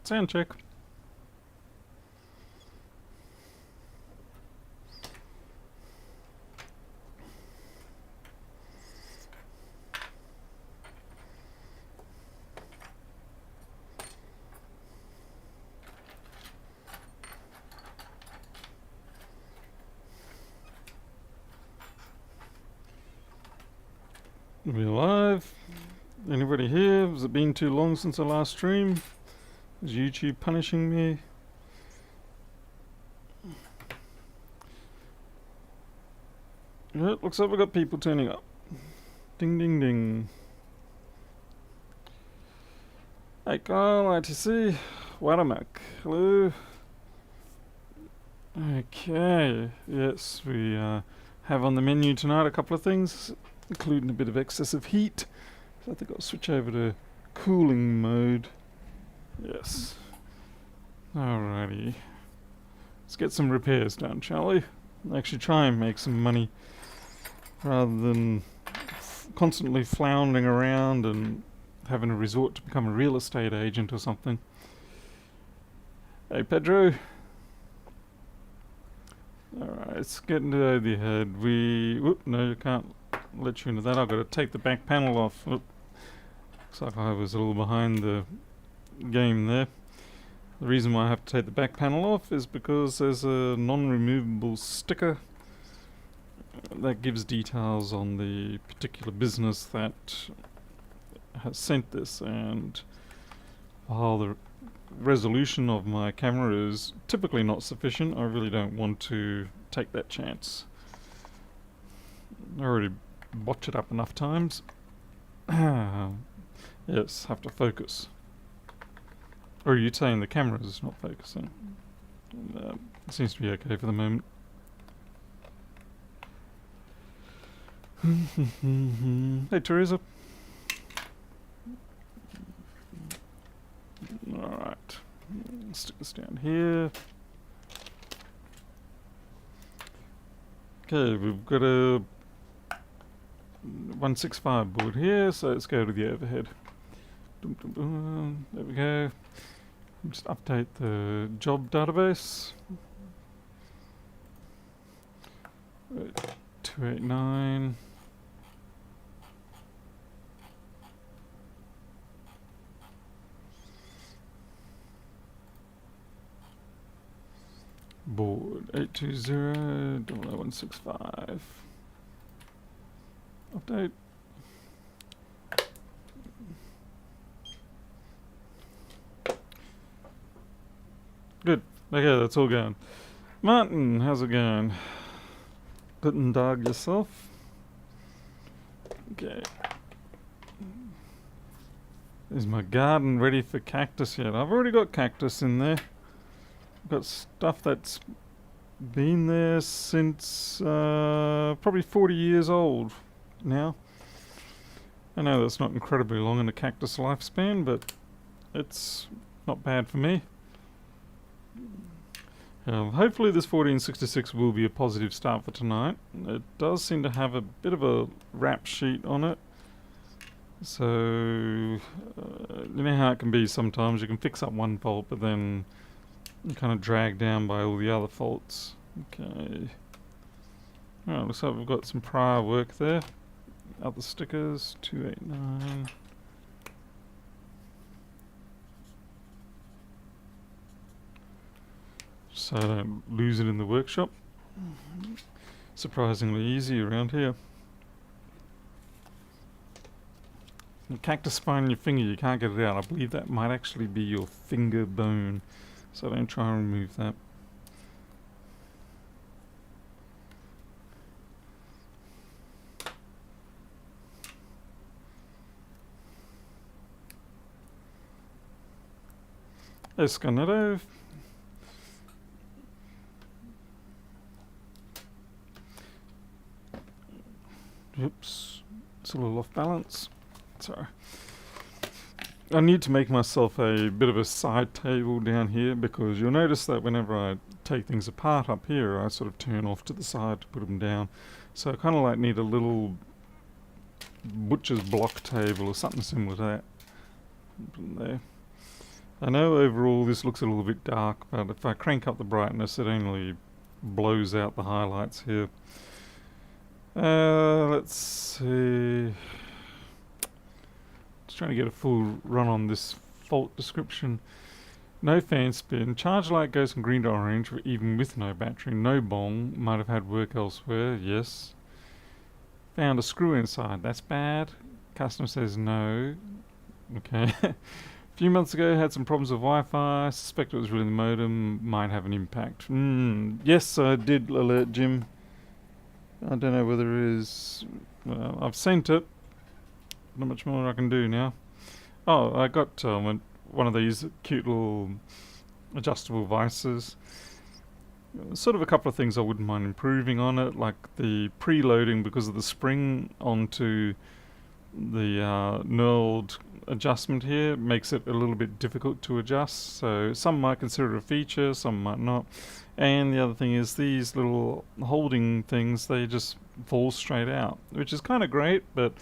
Sound check. We alive? Anybody here? Has it been too long since the last stream? Is YouTube punishing me? Yeah, looks like we've got people turning up. Ding ding ding. Hey Kyle, ITC, Wadamak, hello. Okay, yes, we have on the menu tonight a couple of things, including a bit of excessive heat. So I think I'll switch over to cooling mode. Yes. Alrighty. Let's get some repairs done, shall we? Actually try and make some money rather than constantly floundering around and having to resort to become a real estate agent or something. Hey Pedro. Alright, it's getting to the head. Whoop, no, you can't let you into that. I've got to take the back panel off. Whoop. Looks like I was a little behind the game there. The reason why I have to take the back panel off is because there's a non-removable sticker that gives details on the particular business that has sent this, and while the resolution of my camera is typically not sufficient, I really don't want to take that chance. I already botched it up enough times. Yes, have to focus. Or are you saying the camera is not focusing? It seems to be okay for the moment. Hey Teresa. Alright. Stick this down here. Okay, we've got a 165 board here, so let's go to the overhead. There we go. Just update the job database. 289. Board 820-00165. Update. Good. Okay, that's all going. Martin, how's it going? Guten Tag yourself. Okay. Is my garden ready for cactus yet? I've already got cactus in there. I've got stuff that's been there since probably 40 years old now. I know that's not incredibly long in a cactus lifespan, but it's not bad for me. Hopefully this 1466 will be a positive start for tonight. It does seem to have a bit of a rap sheet on it. So, you know how it can be sometimes. You can fix up one fault, but then you're kind of dragged down by all the other faults. Okay. Alright, looks like we've got some prior work there. Other stickers, 289. So I don't lose it in the workshop. Surprisingly easy around here. The cactus spine in your finger, you can't get it out. I believe that might actually be your finger bone. So don't try and remove that. Escanero. Oops, it's a little off balance. Sorry. I need to make myself a bit of a side table down here, because you'll notice that whenever I take things apart up here, I sort of turn off to the side to put them down. So I kind of like need a little butcher's block table or something similar to that. Put them there. I know overall this looks a little bit dark, but if I crank up the brightness it only blows out the highlights here. Let's see. Just trying to get a full run on this fault description. No fan spin. Charge light goes from green to orange even with no battery. No bong. Might have had work elsewhere. Yes. Found a screw inside. That's bad. Customer says no. Okay. A few months ago had some problems with Wi-Fi. Suspect it was really the modem. Might have an impact. Yes, I did alert Jim. I don't know whether it is... I've sent it. Not much more I can do now. Oh, I got one of these cute little adjustable vices. Sort of a couple of things I wouldn't mind improving on it, like the preloading because of the spring onto the knurled adjustment here makes it a little bit difficult to adjust. So some might consider it a feature, some might not. And the other thing is these little holding things, they just fall straight out, which is kind of great, but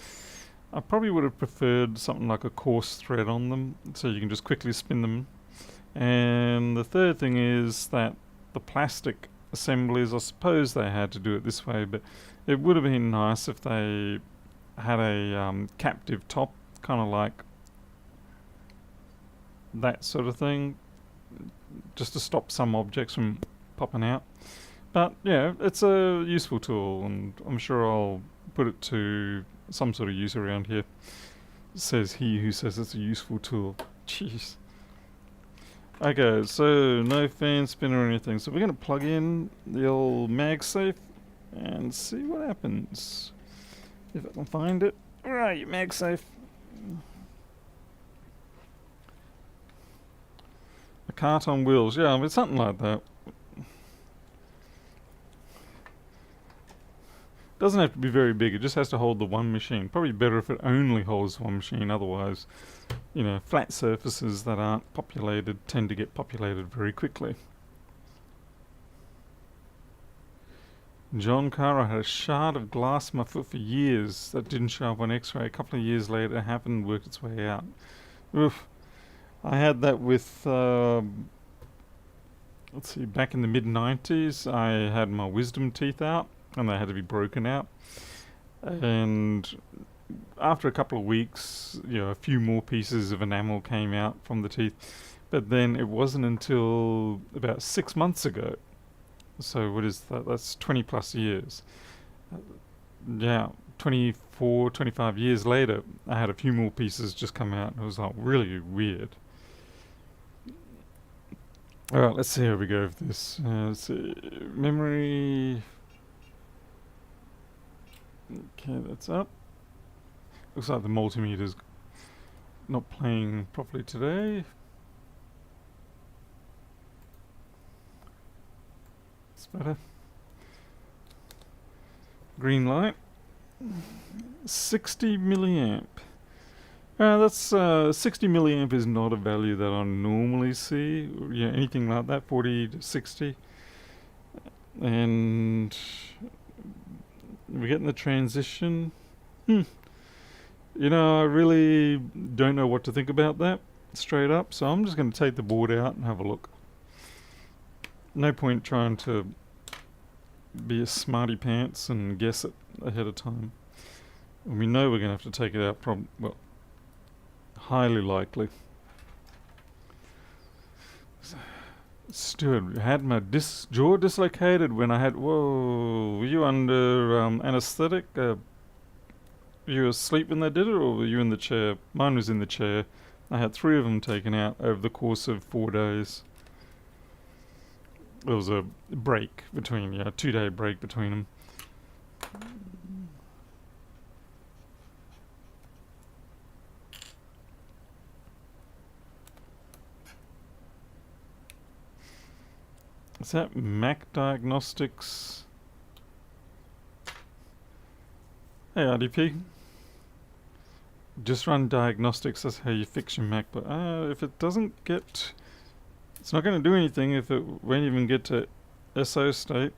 I probably would have preferred something like a coarse thread on them so you can just quickly spin them. And the third thing is that the plastic assemblies, I suppose they had to do it this way, but it would have been nice if they had a captive top, kind of like that sort of thing, just to stop some objects from popping out. But yeah, it's a useful tool, and I'm sure I'll put it to some sort of use around here. Says he who says it's a useful tool. Jeez. Okay, so no fan spin or anything. So we're going to plug in the old MagSafe and see what happens. If I can find it. Where are you, MagSafe? A cart on wheels. Yeah, I mean, something like that. Doesn't have to be very big, it just has to hold the one machine. Probably better if it only holds one machine, otherwise, you know, flat surfaces that aren't populated tend to get populated very quickly. John Carr, I had a shard of glass in my foot for years that didn't show up on x-ray. A couple of years later it happened and worked its way out. Oof. I had that with, let's see, back in the mid-90s I had my wisdom teeth out and they had to be broken out. And after a couple of weeks, you know, a few more pieces of enamel came out from the teeth. But then it wasn't until about 6 months ago. So what is that? That's 20 plus years. Yeah, 24, 25 years later, I had a few more pieces just come out. It was like really weird. Alright, let's see how we go with this. Let's see. Memory... Okay, that's up. Looks like the multimeter's not playing properly today. It's better. Green light. 60 milliamp. That's 60 milliamp is not a value that I normally see. Yeah, anything like that, 40 to 60. And we're getting the transition. You know, I really don't know what to think about that, straight up. So I'm just going to take the board out and have a look. No point trying to be a smarty pants and guess it ahead of time. And we know we're going to have to take it out, well, highly likely. Stuart, had my jaw dislocated when I had... Whoa, were you under anesthetic? Were you asleep when they did it, or were you in the chair? Mine was in the chair. I had 3 of them taken out over the course of 4 days. There was a break between, yeah, a 2-day break between them. Is that Mac Diagnostics? Hey RDP. Just run diagnostics, that's how you fix your Mac. But if it doesn't get... It's not going to do anything if it won't even get to SO state.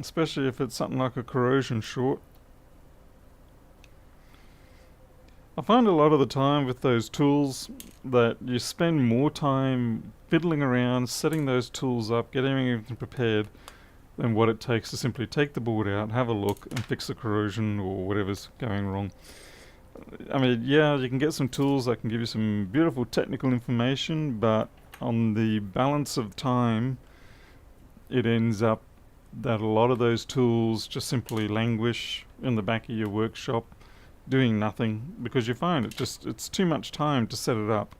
Especially if it's something like a corrosion short. I find a lot of the time with those tools that you spend more time fiddling around, setting those tools up, getting everything prepared, than what it takes to simply take the board out, have a look, and fix the corrosion or whatever's going wrong. I mean, yeah, you can get some tools that can give you some beautiful technical information, but on the balance of time, it ends up that a lot of those tools just simply languish in the back of your workshop, doing nothing, because you find it's too much time to set it up.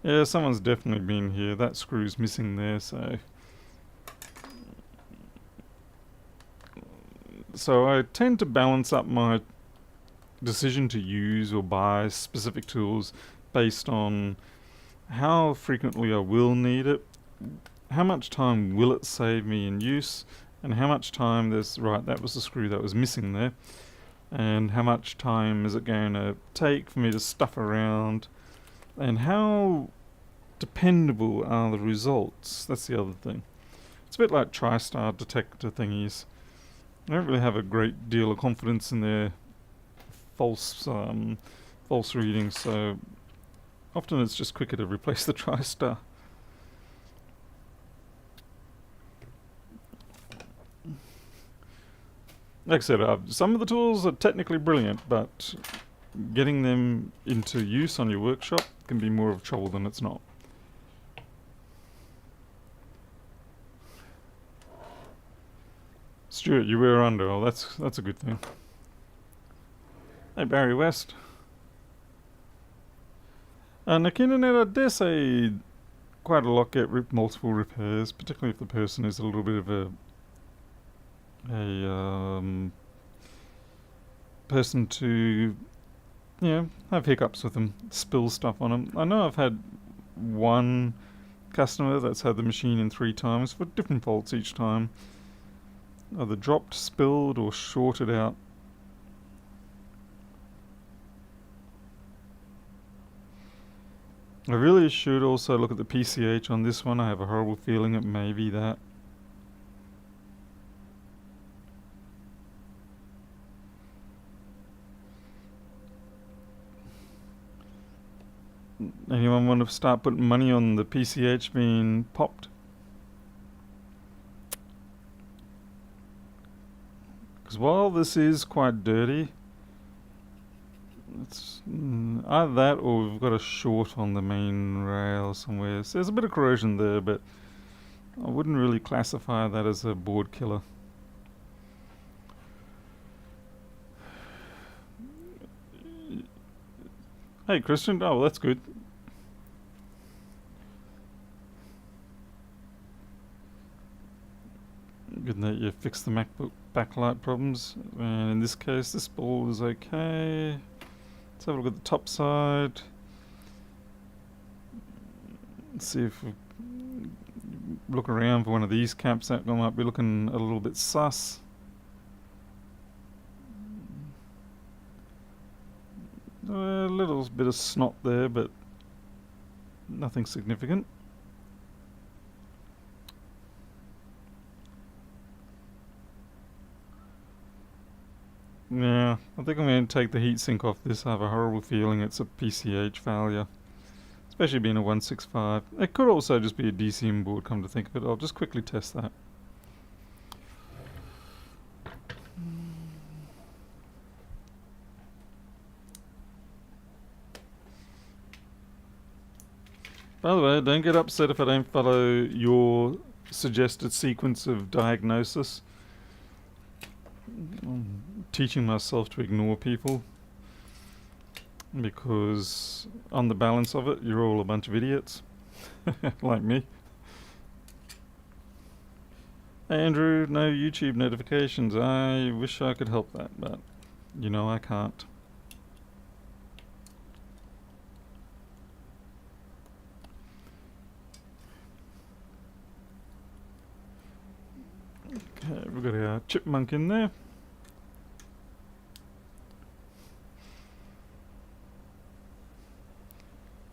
Yeah, someone's definitely been here. That screw's missing there, so I tend to balance up my decision to use or buy specific tools based on how frequently I will need it, how much time will it save me in use, and how much time that was the screw that was missing there, and how much time is it going to take for me to stuff around, and how dependable are the results. That's the other thing. It's a bit like TriStar detector thingies. I don't really have a great deal of confidence in their false readings, so often it's just quicker to replace the TriStar. Like I said, some of the tools are technically brilliant, but getting them into use on your workshop can be more of trouble than it's not. Stuart, you were under. Oh, that's a good thing. Hey, Barry West. Nick Internet, I dare say quite a lot get multiple repairs, particularly if the person is a little bit of a person to, have hiccups with them, spill stuff on them. I know I've had one customer that's had the machine in 3 times for different faults each time. Either dropped, spilled, or shorted out. I really should also look at the PCH on this one. I have a horrible feeling it may be that. Anyone want to start putting money on the PCH being popped? Because while this is quite dirty, it's either that or we've got a short on the main rail somewhere. So there's a bit of corrosion there, but I wouldn't really classify that as a board killer. Hey Christian, oh well, that's good. Good that you fixed the MacBook backlight problems, and in this case this ball is okay. Let's have a look at the top side. Let's see if we look around for one of these caps that might be looking a little bit sus. A little bit of snot there, but nothing significant. Yeah, I think I'm going to take the heatsink off this. I have a horrible feeling it's a PCH failure, especially being a 165. It could also just be a DCM board, come to think of it. I'll just quickly test that. By the way, don't get upset if I don't follow your suggested sequence of diagnosis. I'm teaching myself to ignore people, because on the balance of it, you're all a bunch of idiots, like me. Hey Andrew, no YouTube notifications. I wish I could help that, but I can't. Okay, we've got our chipmunk in there.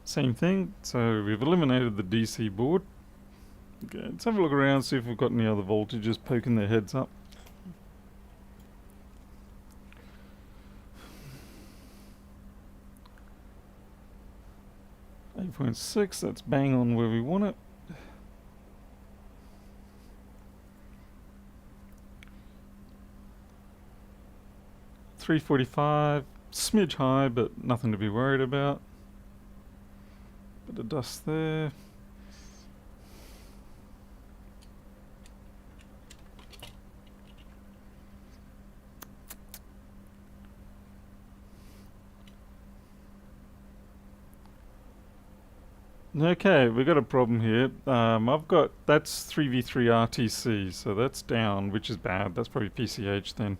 Same thing, so we've eliminated the DC board. Okay, let's have a look around, see if we've got any other voltages poking their heads up. 8.6, that's bang on where we want it. $345, smidge high, but nothing to be worried about. Bit of dust there. Okay, we've got a problem here. I've got, that's 3v3 RTC, so that's down, which is bad. That's probably PCH then.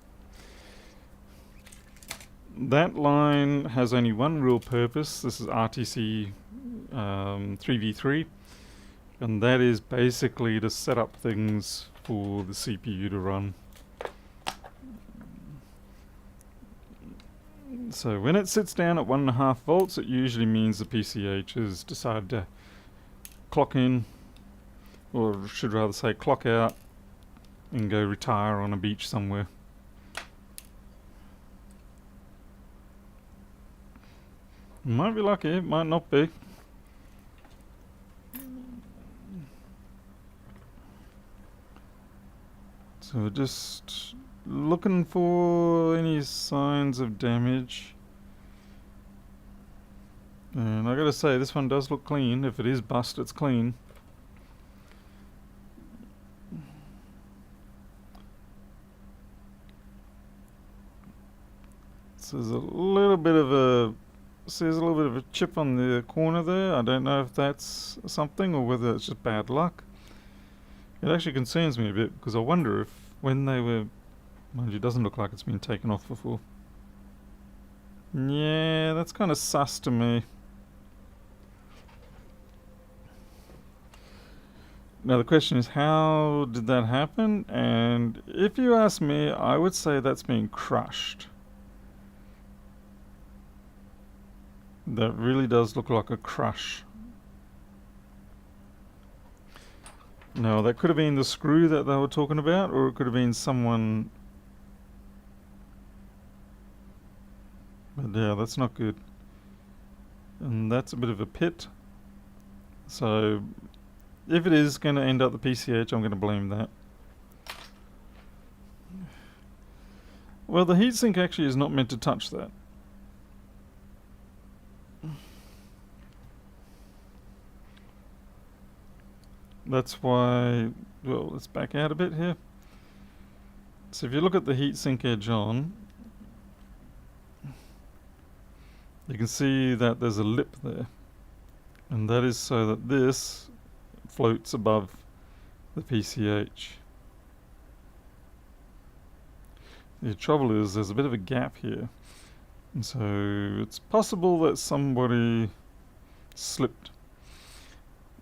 That line has only one real purpose. This is RTC 3v3, and that is basically to set up things for the CPU to run. So when it sits down at 1.5 volts, it usually means the PCH has decided to clock in, or should rather say clock out, and go retire on a beach somewhere. Might be lucky, might not be. So we're just looking for any signs of damage. And I gotta say, this one does look clean. If it is bust, it's clean. So there's a little bit of a chip on the corner there. I don't know if that's something or whether it's just bad luck. It actually concerns me a bit because I wonder if when they were, mind you, it doesn't look like it's been taken off before. Yeah, that's kind of sus to me. Now the question is, how did that happen? And if you ask me, I would say that's being crushed. That really does look like a crush. No, that could have been the screw that they were talking about, or it could have been someone. But yeah, that's not good. And that's a bit of a pit. So if it is going to end up the PCH, I'm going to blame that. Well, the heatsink actually is not meant to touch that. That's why, well, let's back out a bit here. So if you look at the heatsink edge on, you can see that there's a lip there. And that is so that this floats above the PCH. The trouble is there's a bit of a gap here. And so it's possible that somebody slipped.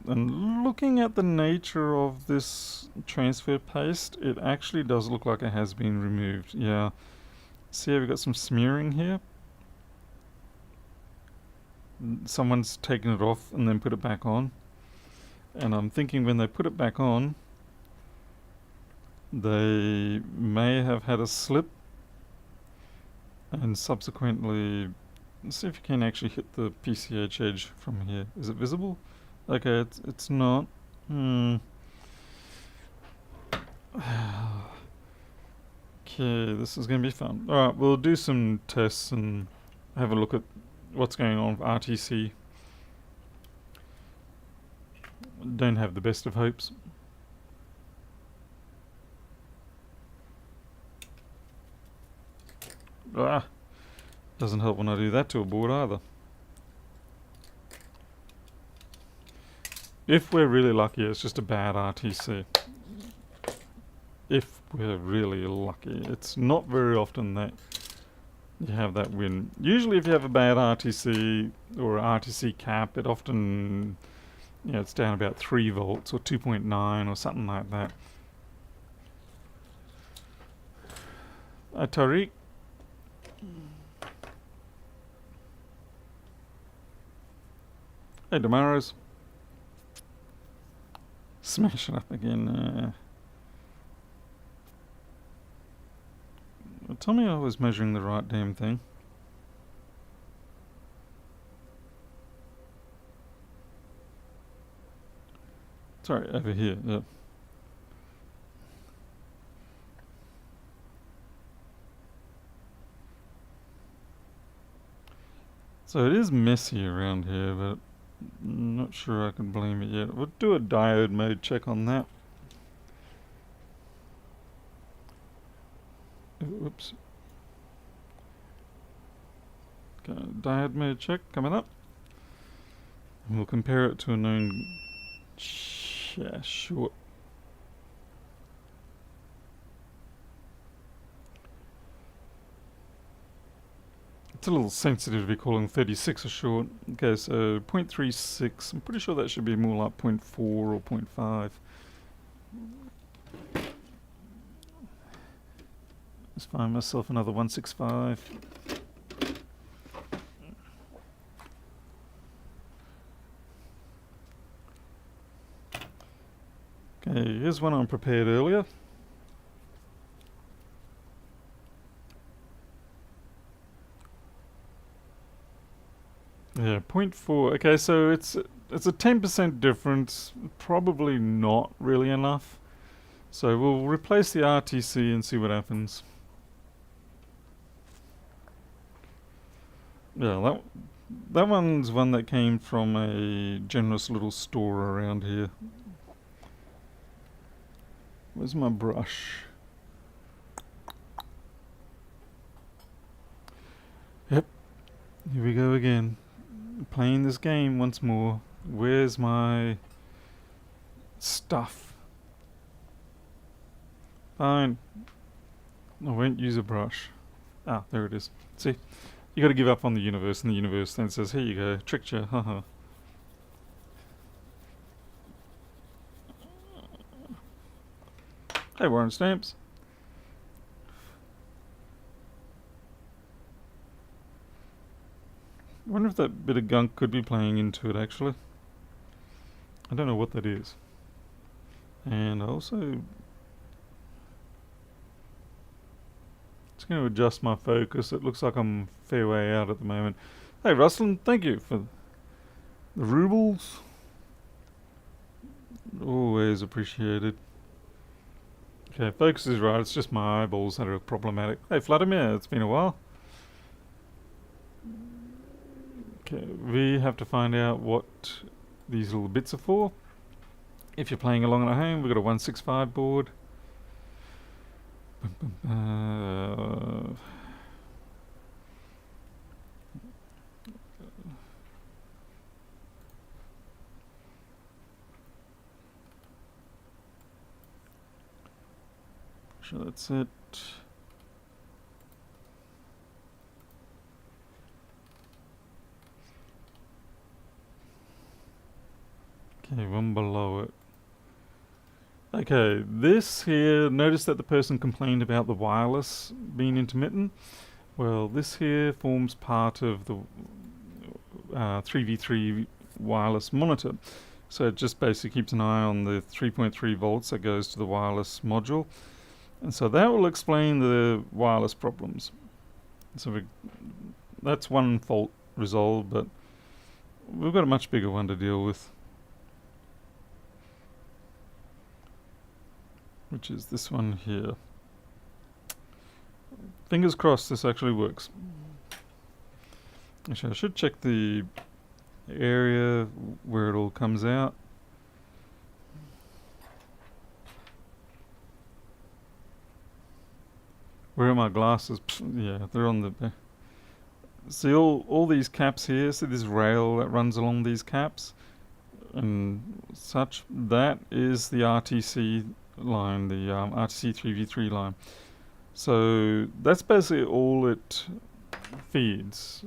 And looking at the nature of this transfer paste, it actually does look like it has been removed. Yeah. See how we've got some smearing here? Someone's taken it off and then put it back on. And I'm thinking when they put it back on, they may have had a slip and subsequently, let's see if you can actually hit the PCH edge from here. Is it visible? Okay, it's not. Okay, this is going to be fun. Alright, we'll do some tests and have a look at what's going on with RTC. Don't have the best of hopes. Doesn't help when I do that to a board either. If we're really lucky, it's just a bad RTC. If we're really lucky. It's not very often that you have that win. Usually if you have a bad RTC or RTC cap, it often, you know, it's down about 3 volts or 2.9 or something like that. Tariq. Hey, Damaros. Smash it up again. Tell me I was measuring the right damn thing. Sorry, over here. Yeah. So it is messy around here, but I'm not sure I can blame it yet. We'll do a diode mode check on that. Oops. Okay, diode mode check coming up. And we'll compare it to a known short. It's a little sensitive to be calling 36 a short. Okay, so 0.36. I'm pretty sure that should be more like 0.4 or 0.5. Let's find myself another 165. Okay, here's one I prepared earlier. Yeah, 0.4. Okay, so it's a 10% difference. Probably not really enough. So we'll replace the RTC and see what happens. Yeah, that one's one that came from a generous little store around here. Where's my brush? Yep, here we go again. Playing this game once more. Where's my stuff? Fine. I won't use a brush. Ah, there it is. See? You gotta give up on the universe, and the universe then says, here you go, tricked you, haha. Hey, Warren Stamps. I wonder if that bit of gunk could be playing into it, actually. I don't know what that is. And also, just going to adjust my focus. It looks like I'm a fair way out at the moment. Hey, Rossmann, thank you for the rubles. Always appreciated. Okay, focus is right. It's just my eyeballs that are problematic. Hey, Vladimir, it's been a while. Okay, we have to find out what these little bits are for. If you're playing along at home, we've got a 165 board. Sure, that's it. Okay, one below it. Okay, this here, notice that the person complained about the wireless being intermittent. Well, this here forms part of the 3v3 wireless monitor. So it just basically keeps an eye on the 3.3 volts that goes to the wireless module. And so that will explain the wireless problems. So that's one fault resolved, but we've got a much bigger one to deal with, which is this one here. Fingers crossed this actually works. Actually, I should check the area where it all comes out. Where are my glasses? Yeah, they're on the... See all these caps here? See this rail that runs along these caps? And such, that is the RTC line, the RTC 3v3 line. So that's basically all it feeds.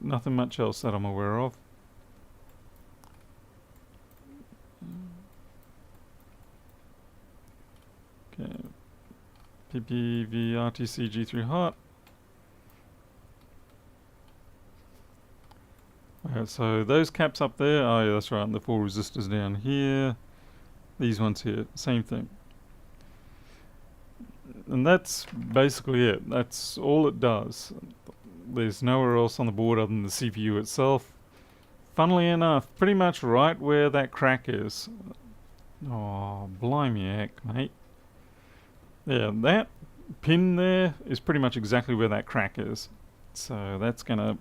Nothing much else that I'm aware of. Okay. PPV RTC G3 hot. Okay, so those caps up there, oh yeah, that's right, and the 4 resistors down here. These ones here, same thing. And that's basically it. That's all it does. There's nowhere else on the board other than the CPU itself. Funnily enough, pretty much right where that crack is. Oh, blimey heck, mate. Yeah, that pin there is pretty much exactly where that crack is. So that's gonna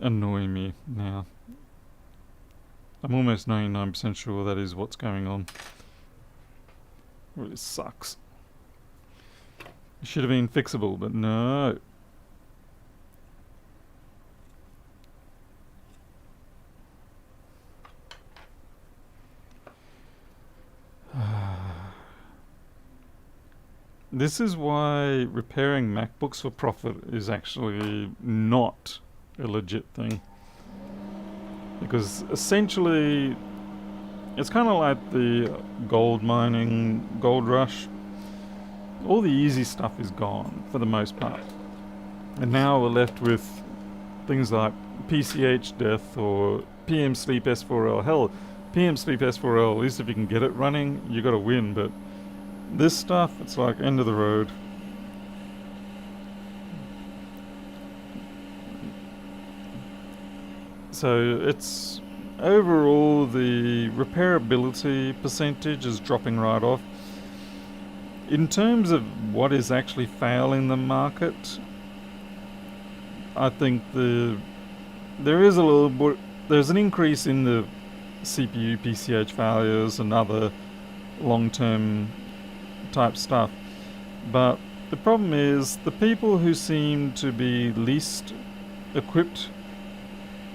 annoy me now. I'm almost 99% sure that is what's going on. Really sucks. It should have been fixable, but no. This is why repairing MacBooks for profit is actually not a legit thing. Because essentially, it's kind of like the gold mining, gold rush. All the easy stuff is gone for the most part. And now we're left with things like PCH death or PM sleep S4L. Hell, PM sleep S4L, at least if you can get it running, you gotta win, but this stuff, it's like end of the road. So it's overall the repairability percentage is dropping right off. In terms of what is actually failing the market, I think there is a little bit, there's an increase in the CPU PCH failures and other long-term type stuff. But the problem is the people who seem to be least equipped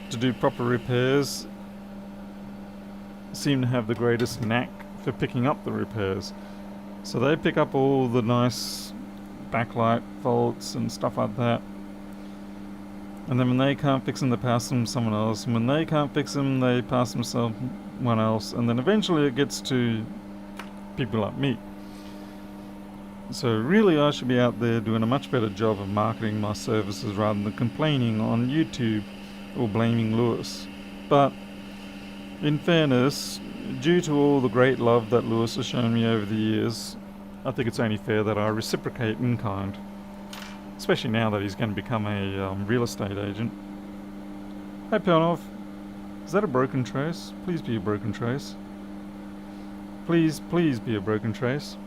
to do proper repairs seem to have the greatest knack for picking up the repairs. So they pick up all the nice backlight faults and stuff like that. And then when they can't fix them, they pass them to someone else. And when they can't fix them, they pass them to someone else. And then eventually it gets to people like me. So really I should be out there doing a much better job of marketing my services rather than complaining on YouTube or blaming Lewis. But in fairness, due to all the great love that Lewis has shown me over the years, I think it's only fair that I reciprocate in kind. Especially now that he's going to become a real estate agent. Hey Pernov, is that a broken trace? Please be a broken trace. Please be a broken trace.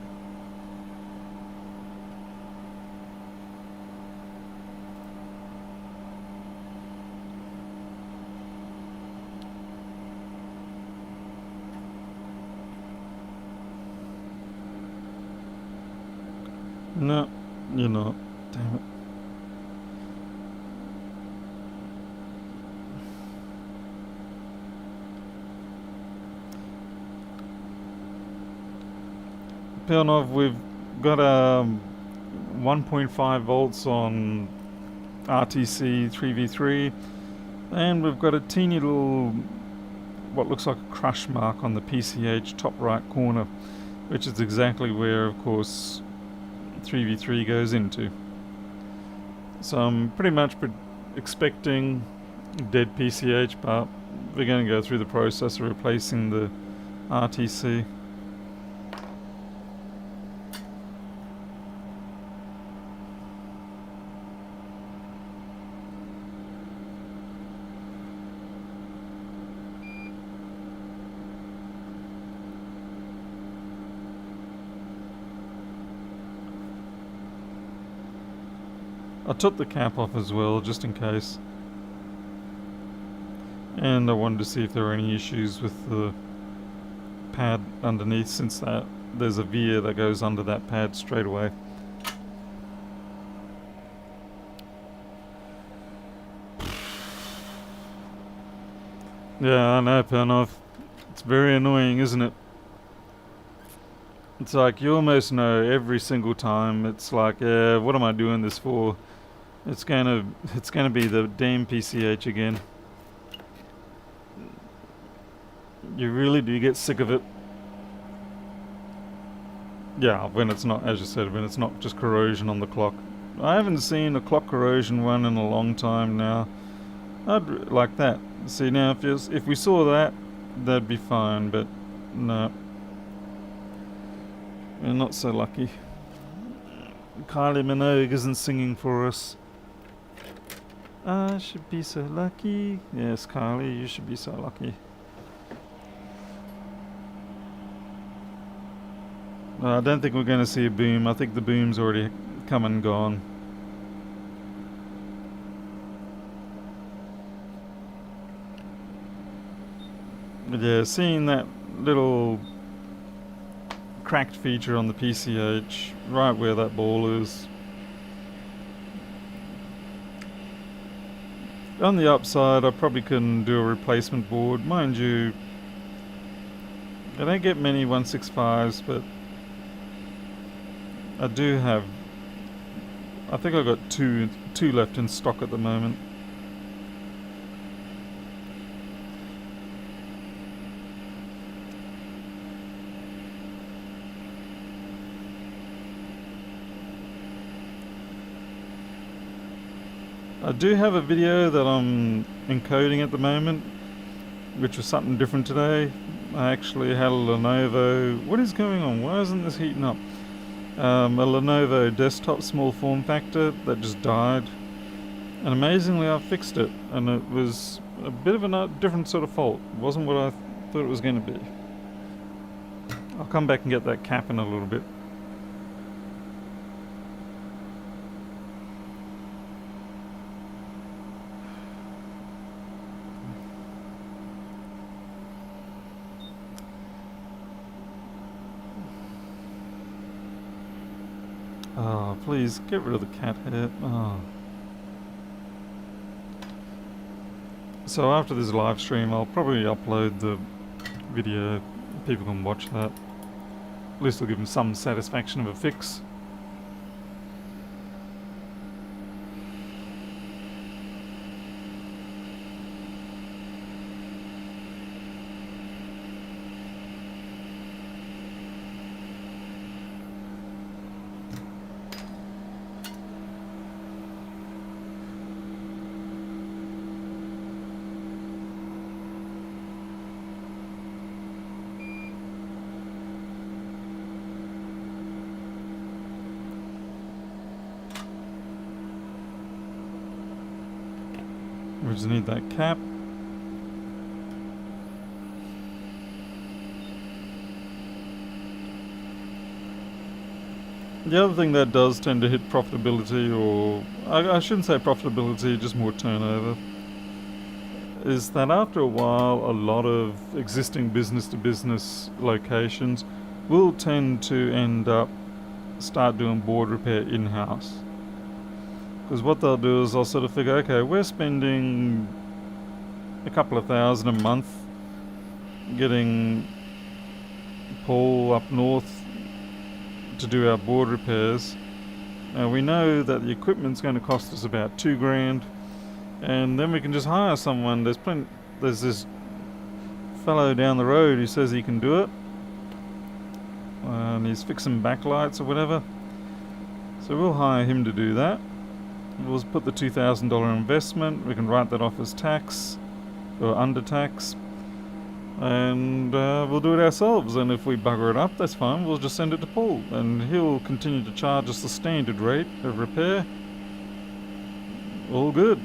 No, you're not. Damn it. Pernov, we've got 1.5 volts on RTC 3v3 and we've got a teeny little what looks like a crush mark on the PCH top right corner, which is exactly where of course 3v3 goes into. So I'm pretty much expecting dead PCH, but we're going to go through the process of replacing the RTC. I took the cap off as well, just in case. And I wanted to see if there were any issues with the pad underneath, since there's a veer that goes under that pad straight away. Yeah, I know, Pernov. It's very annoying, isn't it? It's like you almost know every single time. It's like, what am I doing this for? It's gonna be the damn PCH again. You really do get sick of it. Yeah, when it's not, as you said, when it's not just corrosion on the clock. I haven't seen a clock corrosion one in a long time now. I'd like that. See, now if we saw that, that'd be fine, but no. We're not so lucky. Kylie Minogue isn't singing for us. I should be so lucky. Yes, Kylie, you should be so lucky. I don't think we're going to see a boom. I think the boom's already come and gone. But yeah, seeing that little cracked feature on the PCH, right where that ball is. On the upside, I probably can do a replacement board. Mind you, I don't get many 165s, but I do have... I think I've got two left in stock at the moment. I do have a video that I'm encoding at the moment, which was something different today. I actually had a Lenovo... What is going on? Why isn't this heating up? A Lenovo desktop small form factor that just died. And amazingly I fixed it, and it was a bit of a different sort of fault. It wasn't what I thought it was going to be. I'll come back and get that cap in a little bit. Oh, please, get rid of the cat hair. Oh. So after this live stream, I'll probably upload the video. People can watch that. At least it'll give them some satisfaction of a fix. We just need that cap. The other thing that does tend to hit profitability, or I shouldn't say profitability, just more turnover, is that after a while a lot of existing business-to-business locations will tend to end up start doing board repair in-house. Because what they'll do is they'll sort of figure, okay, we're spending a couple of $1,000 a month getting Paul up north to do our board repairs. Now we know that the equipment's going to cost us about $2,000, and then we can just hire someone. There's this fellow down the road who says he can do it, and he's fixing backlights or whatever. So we'll hire him to do that. We'll put the $2,000 investment, we can write that off as tax, or under tax, and we'll do it ourselves. And if we bugger it up, that's fine, we'll just send it to Paul, and he'll continue to charge us the standard rate of repair. All good.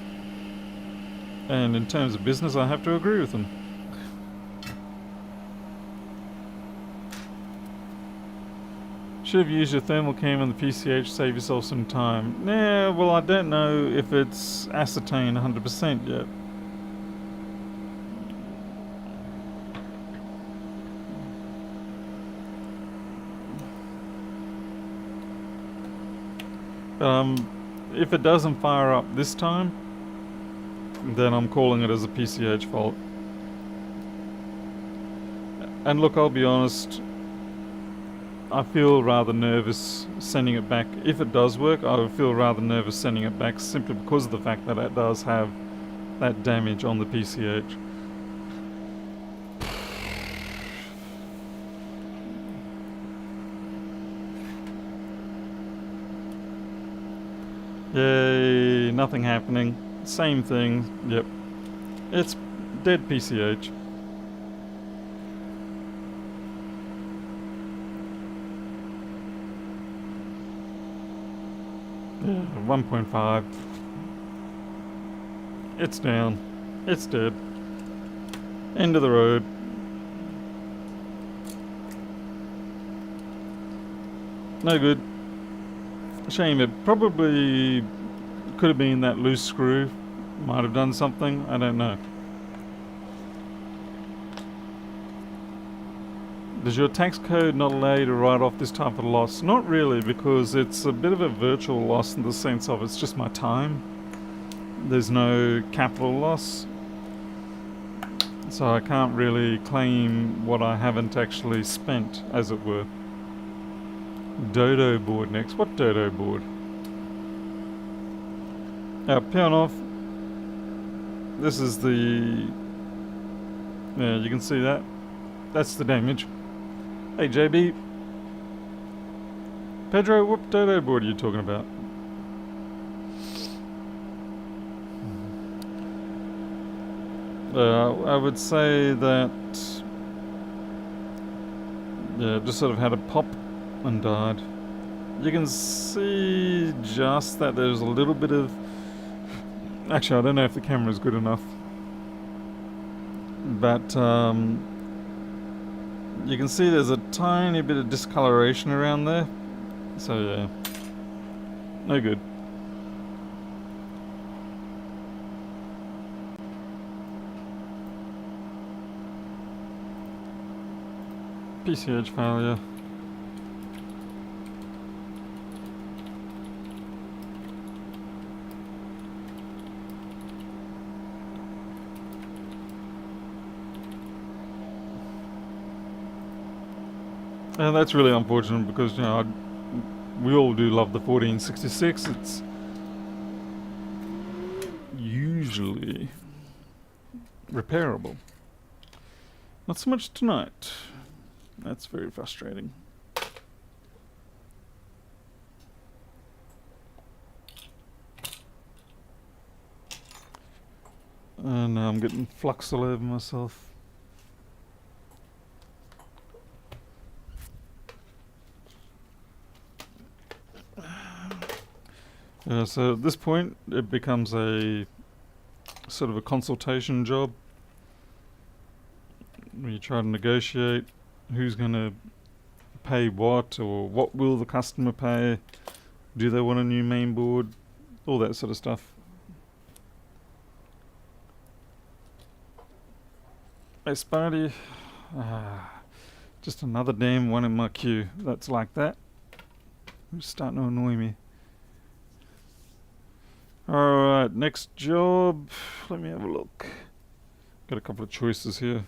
And in terms of business, I have to agree with him. Should have used your thermal cam on the PCH, save yourself some time. Nah, well, I don't know if it's ascertained 100% yet. If it doesn't fire up this time, then I'm calling it as a PCH fault. And look, I'll be honest, I feel rather nervous sending it back. If it does work, I would feel rather nervous sending it back simply because of the fact that it does have that damage on the PCH. Yay, nothing happening. Same thing, yep. It's dead PCH. Yeah, 1.5. It's down. It's dead. End of the road. No good. Shame, it probably could have been that loose screw. Might have done something, I don't know. Does your tax code not allow you to write off this type of loss? Not really, because it's a bit of a virtual loss in the sense of it's just my time. There's no capital loss. So I can't really claim what I haven't actually spent, as it were. Dodo board next. What dodo board? Peon off. This is the... Yeah, you can see that. That's the damage. Hey JB. Pedro, what dodo board are you talking about? I would say that... Yeah, just sort of had a pop and died. You can see just that there's a little bit of... Actually, I don't know if the camera is good enough. But you can see there's a tiny bit of discoloration around there. So yeah, no good. PCH failure. And that's really unfortunate because, you know, we all do love the 1466. It's usually repairable. Not so much tonight. That's very frustrating. And now I'm getting flux all over myself. So at this point, it becomes a sort of a consultation job. You try to negotiate who's going to pay what, or what will the customer pay, do they want a new main board, all that sort of stuff. Hey Spidey, just another damn one in my queue that's like that. Who's starting to annoy me? Alright, next job. Let me have a look. Got a couple of choices here.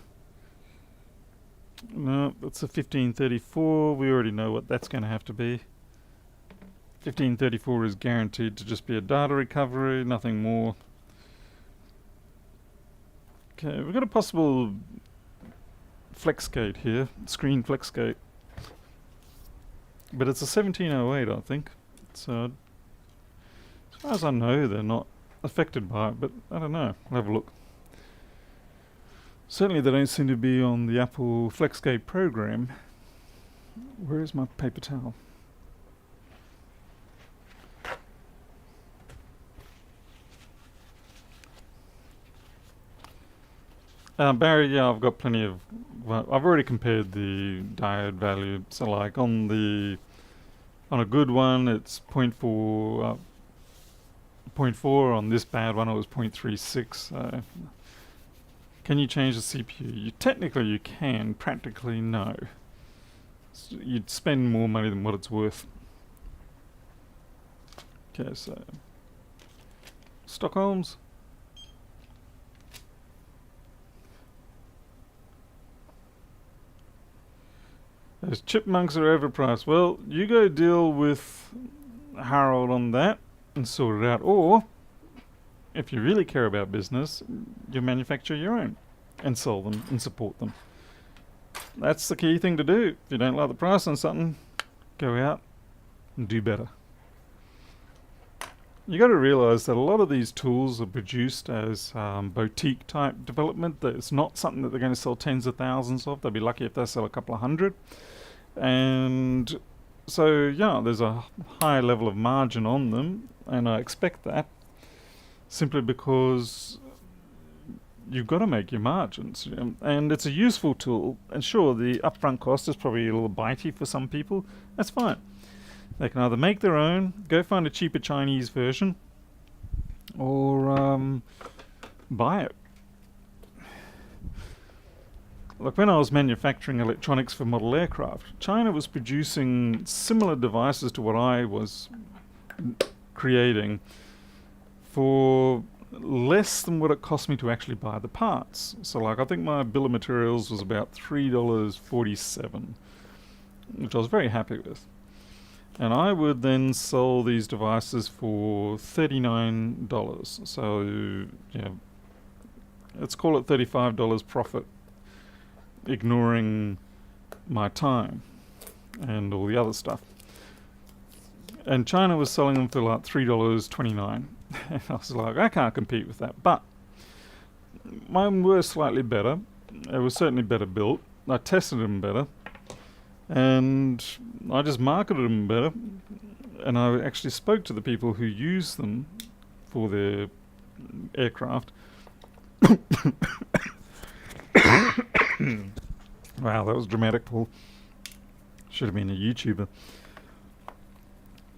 No, that's a 1534. We already know what that's going to have to be. 1534 is guaranteed to just be a data recovery, nothing more. Okay, we've got a possible flex gate here, screen flex gate. But it's a 1708, I think. So, as far as I know, they're not affected by it, but I don't know. I'll have a look. Certainly they don't seem to be on the Apple FlexGate program. Where is my paper towel? Barry, yeah, I've got plenty of... Well, I've already compared the diode value. So like on a good one, it's 0.4, 0.4. On this bad one, it was 0.36. Can you change the CPU? Technically you can, practically no. You'd spend more money than what it's worth. Okay, so Stockholm's. Those chipmunks are overpriced. Well, you go deal with Harold on that and sort it out. Or, if you really care about business, you manufacture your own and sell them and support them. That's the key thing to do. If you don't like the price on something, go out and do better. You got to realize that a lot of these tools are produced as boutique type development. That it's not something that they're going to sell tens of thousands of. They'll be lucky if they sell a couple of hundred. And so, yeah, there's a high level of margin on them, and I expect that simply because you've got to make your margins. And it's a useful tool, and sure, the upfront cost is probably a little bitey for some people. That's fine. They can either make their own, go find a cheaper Chinese version, or buy it. Like when I was manufacturing electronics for model aircraft, China was producing similar devices to what I was creating for less than what it cost me to actually buy the parts. So like I think my bill of materials was about $3.47, which I was very happy with. And I would then sell these devices for $39. So yeah, let's call it $35 profit, ignoring my time and all the other stuff. And China was selling them for like $3.29. And I was like, I can't compete with that. But mine were slightly better. It was certainly better built. I tested them better. And I just marketed them better. And I actually spoke to the people who use them for their aircraft. Wow, that was dramatic, Paul. Should have been a YouTuber.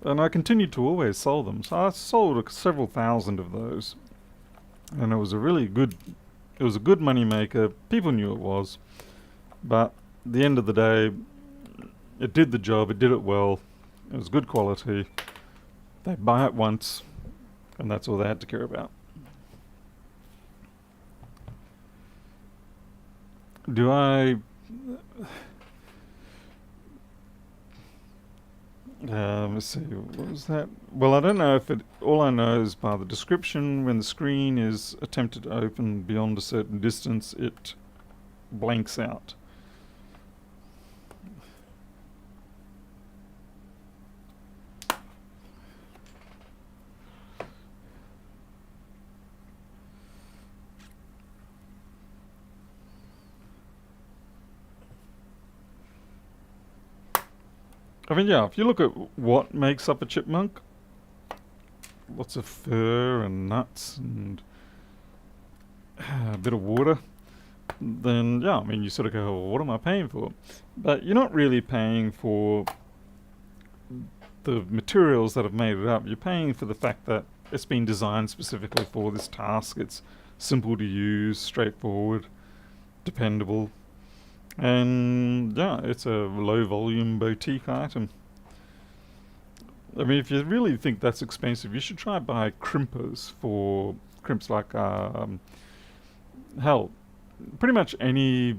And I continued to always sell them. So I sold several thousand of those. And it was a good money maker. People knew it was. But at the end of the day, it did the job, it did it well. It was good quality. They buy it once, and that's all they had to care about. Do I... let's see, what was that? Well, I don't know if it... All I know is by the description, when the screen is attempted to open beyond a certain distance, it blanks out. I mean, yeah, if you look at what makes up a chipmunk, lots of fur and nuts and a bit of water, then yeah, I mean, you sort of go, well, what am I paying for? But you're not really paying for the materials that have made it up. You're paying for the fact that it's been designed specifically for this task. It's simple to use, straightforward, dependable. And yeah, it's a low volume boutique item. I mean, if you really think that's expensive, you should try buy crimpers for crimps like, hell, pretty much any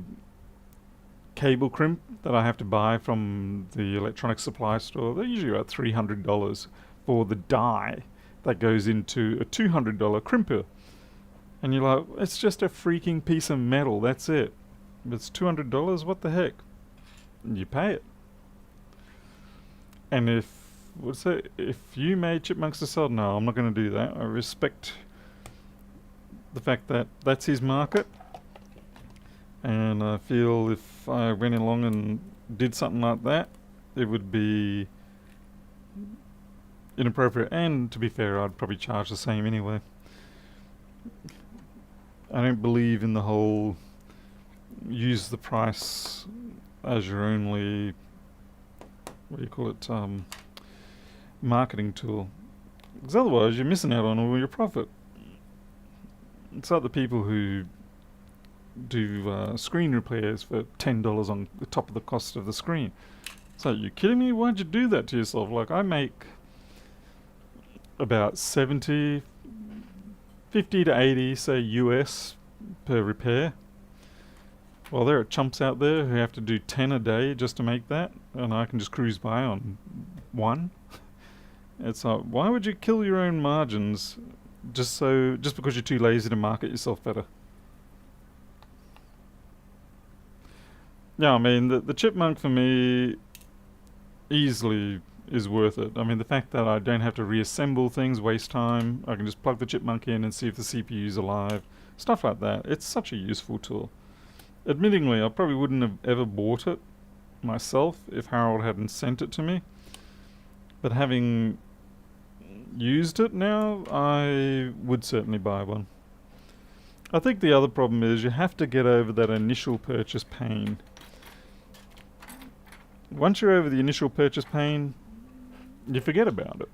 cable crimp that I have to buy from the electronic supply store, they're usually about $300 for the die that goes into a $200 crimper. And you're like, it's just a freaking piece of metal, that's it. It's $200, what the heck? And you pay it. And if you made chipmunks to sell, no, I'm not going to do that. I respect the fact that that's his market. And I feel if I went along and did something like that, it would be inappropriate. And to be fair, I'd probably charge the same anyway. I don't believe in the whole use the price as your only, what do you call it, marketing tool. Because otherwise you're missing out on all your profit. It's like the people who do screen repairs for $10 on the top of the cost of the screen. So, you kidding me? Why'd you do that to yourself? Like, I make about 50 to 80, say, US per repair. Well, there are chumps out there who have to do 10 a day just to make that, and I can just cruise by on one. It's like, why would you kill your own margins just because you're too lazy to market yourself better? Yeah, I mean, the chipmunk for me easily is worth it. I mean, the fact that I don't have to reassemble things, waste time, I can just plug the chipmunk in and see if the CPU's alive, stuff like that. It's such a useful tool. Admittingly, I probably wouldn't have ever bought it myself if Harold hadn't sent it to me. But having used it now, I would certainly buy one. I think the other problem is you have to get over that initial purchase pain. Once you're over the initial purchase pain, you forget about it.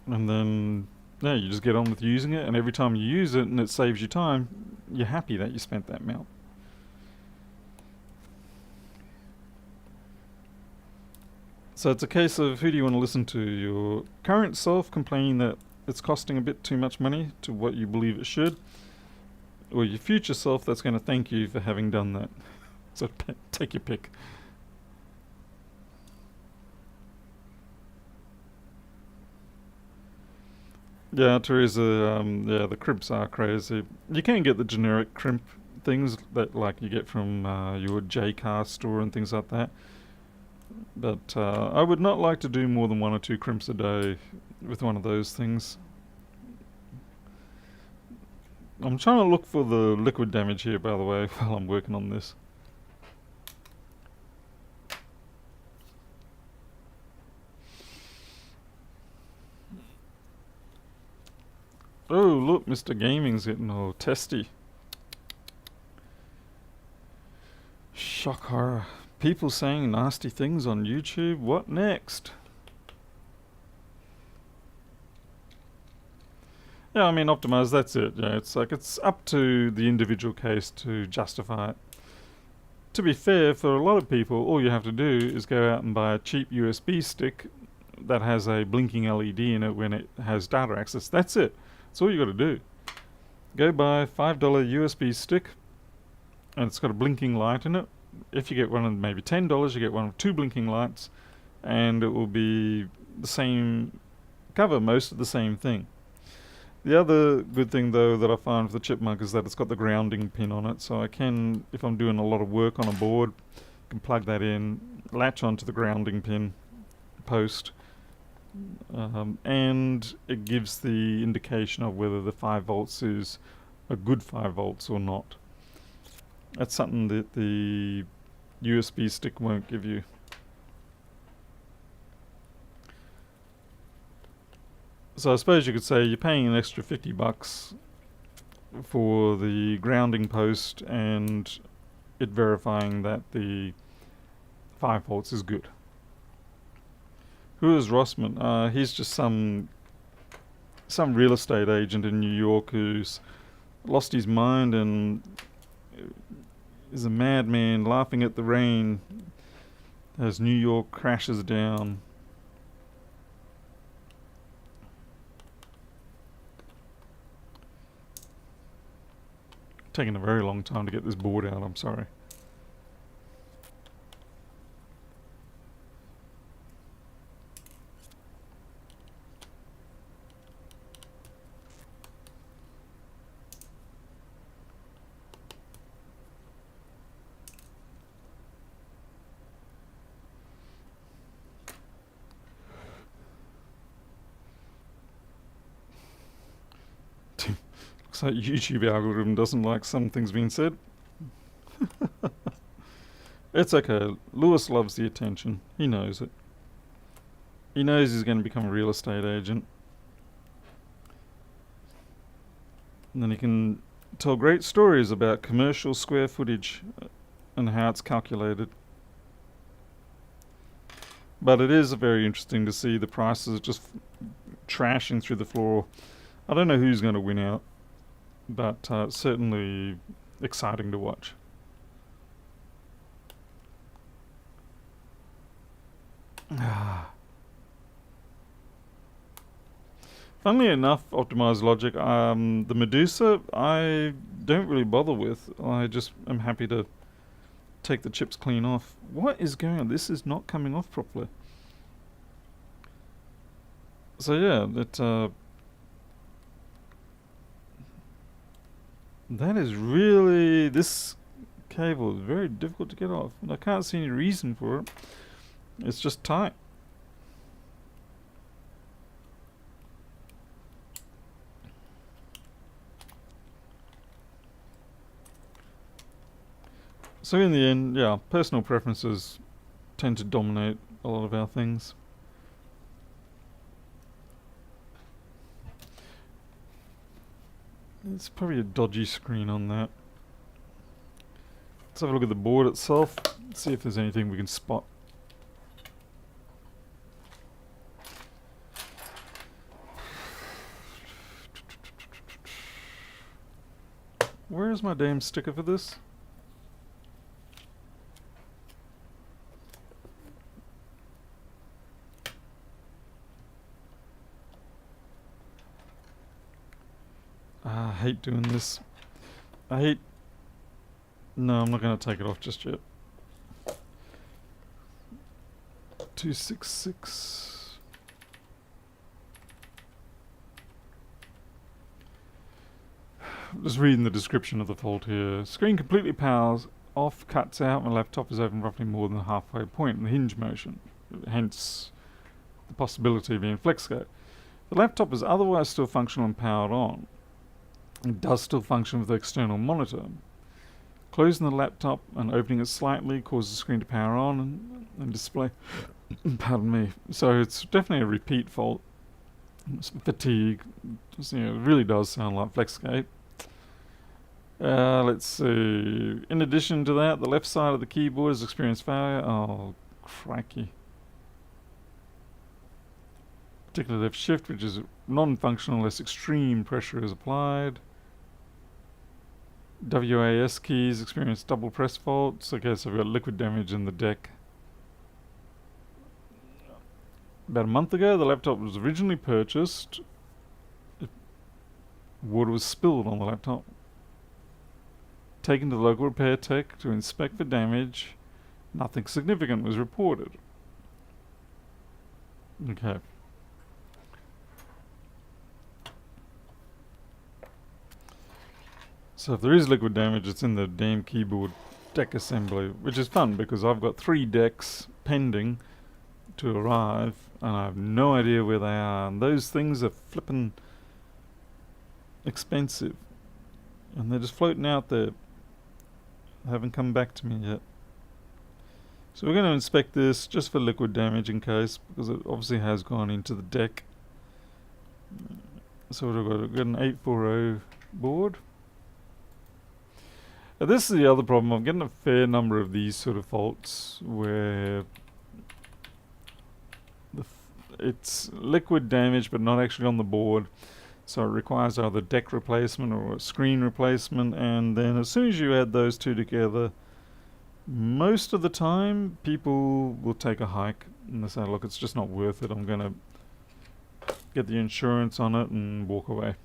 And then, yeah, you just get on with using it, and every time you use it and it saves you time, you're happy that you spent that amount. So it's a case of, who do you want to listen to? Your current self complaining that it's costing a bit too much money to what you believe it should, or your future self that's going to thank you for having done that? So take your pick. Yeah, Teresa, yeah, the crimps are crazy. You can get the generic crimp things that like you get from your J-Car store and things like that. But I would not like to do more than 1 or 2 crimps a day with one of those things. I'm trying to look for the liquid damage here, by the way, while I'm working on this. Oh, look, Mr. Gaming's getting all testy. Shock horror. People saying nasty things on YouTube. What next? Yeah, I mean, optimize, that's it. Yeah, it's like, it's up to the individual case to justify it. To be fair, for a lot of people, all you have to do is go out and buy a cheap USB stick that has a blinking LED in it when it has data access. That's it. That's all you got to do. Go buy a $5 USB stick, and it's got a blinking light in it. If you get one of maybe $10, you get one of 2 blinking lights, and it will be the same, cover most of the same thing. The other good thing though that I find with the Chipmunk is that it's got the grounding pin on it, so I can, if I'm doing a lot of work on a board, can plug that in, latch onto the grounding pin post, and it gives the indication of whether the 5 volts is a good 5 volts or not. That's something that the USB stick won't give you. So I suppose you could say you're paying an extra $50 for the grounding post and it verifying that the 5 volts is good. Who is Rossmann? He's just some real estate agent in New York who's lost his mind and is a madman laughing at the rain as New York crashes down. Taking a very long time to get this board out, I'm sorry. Looks like YouTube algorithm doesn't like some things being said. It's okay. Lewis loves the attention. He knows it. He knows he's going to become a real estate agent. And then he can tell great stories about commercial square footage and how it's calculated. But it is very interesting to see the prices just trashing through the floor. I don't know who's going to win out, but certainly exciting to watch. Funnily enough, optimized logic, the Medusa I don't really bother with. I just am happy to take the chips clean off. What is going on? This is not coming off properly. So yeah, that is really, this cable is very difficult to get off. And I can't see any reason for it. It's just tight. So in the end, yeah, personal preferences tend to dominate a lot of our things. It's probably a dodgy screen on that. Let's have a look at the board itself, see if there's anything we can spot. Where's my damn sticker for this? I hate doing this. I hate... No, I'm not going to take it off just yet. 266. Just reading the description of the fault here. Screen completely powers off, cuts out, and the laptop is open roughly more than the halfway point in the hinge motion. Hence, the possibility of being flexgate. The laptop is otherwise still functional and powered on. It does still function with the external monitor. Closing the laptop and opening it slightly causes the screen to power on and display. Pardon me. So it's definitely a repeat fault. It's fatigue. Just, it really does sound like flexgate. Let's see. In addition to that, the left side of the keyboard has experienced failure. Oh, cracky. Particularly left shift, which is non-functional unless extreme pressure is applied. WAS keys experience double press faults. Okay, so we've got liquid damage in the deck. About a month ago, the laptop was originally purchased. Water was spilled on the laptop. Taken to the local repair tech to inspect for damage. Nothing significant was reported. Okay. So if there is liquid damage, it's in the damn keyboard deck assembly, which is fun because I've got 3 decks pending to arrive and I have no idea where they are, and those things are flippin' expensive and they're just floating out there. They haven't come back to me yet. So we're going to inspect this just for liquid damage in case, because it obviously has gone into the deck. So we've got an 840 board. Now this is the other problem. I'm getting a fair number of these sort of faults where it's liquid damage but not actually on the board. So it requires either deck replacement or a screen replacement, and then as soon as you add those two together, most of the time people will take a hike and they say, look, it's just not worth it. I'm going to get the insurance on it and walk away.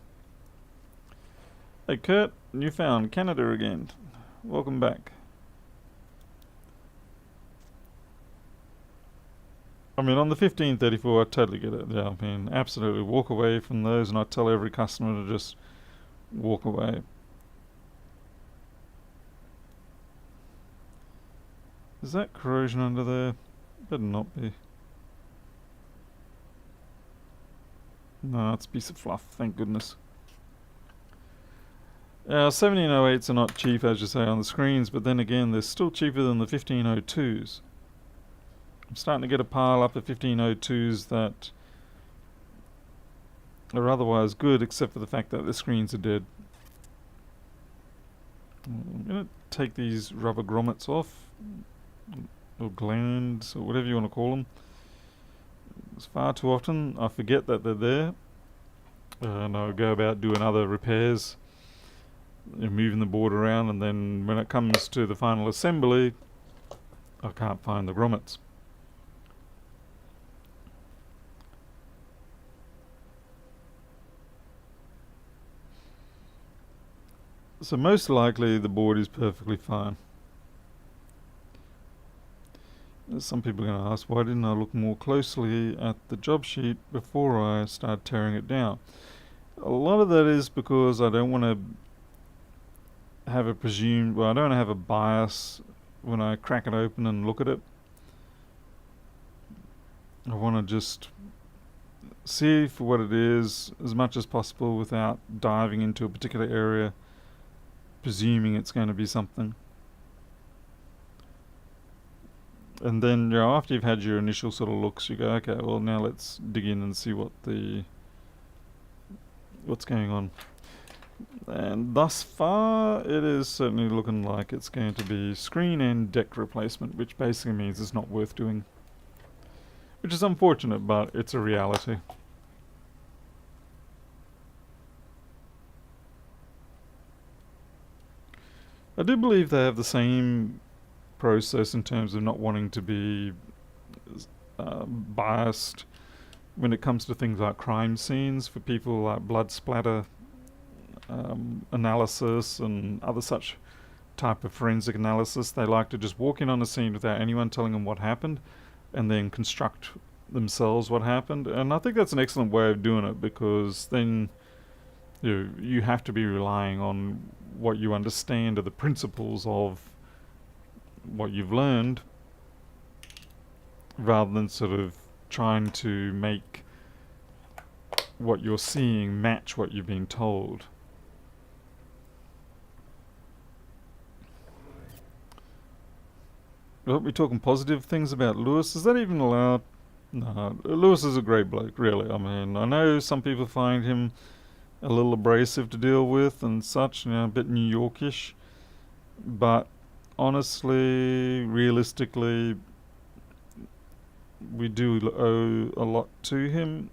Hey Kurt, Newfound Canada again. Welcome back. I mean, on the 1534, I totally get it. Yeah, I mean, absolutely walk away from those, and I tell every customer to just walk away. Is that corrosion under there? Better not be. No, it's a piece of fluff, thank goodness. 1708s are not cheap, as you say, on the screens, but then again, they're still cheaper than the 1502s. I'm starting to get a pile up of 1502s that are otherwise good, except for the fact that the screens are dead. I'm going to take these rubber grommets off, or glands, or whatever you want to call them. It's far too often I forget that they're there, and I'll go about doing other repairs, moving the board around, and then when it comes to the final assembly, I can't find the grommets. So most likely the board is perfectly fine. Some people are going to ask, why didn't I look more closely at the job sheet before I start tearing it down? A lot of that is because I don't want to have a presumed, well, I don't want to have a bias when I crack it open and look at it. I want to just see for what it is as much as possible without diving into a particular area, presuming it's going to be something. And then, you know, after you've had your initial sort of looks, you go, okay, well, now let's dig in and see what's going on. And thus far, it is certainly looking like it's going to be screen and deck replacement, which basically means it's not worth doing. Which is unfortunate, but it's a reality. I do believe they have the same process in terms of not wanting to be biased when it comes to things like crime scenes for people like blood splatter analysis and other such type of forensic analysis. They like to just walk in on a scene without anyone telling them what happened and then construct themselves what happened. And I think that's an excellent way of doing it, because then you have to be relying on what you understand are the principles of what you've learned, rather than sort of trying to make what you're seeing match what you've been told. Well, we're talking positive things about Lewis. Is that even allowed? No, Lewis is a great bloke, really. I mean, I know some people find him a little abrasive to deal with and such, a bit New Yorkish. But honestly, realistically, we do owe a lot to him.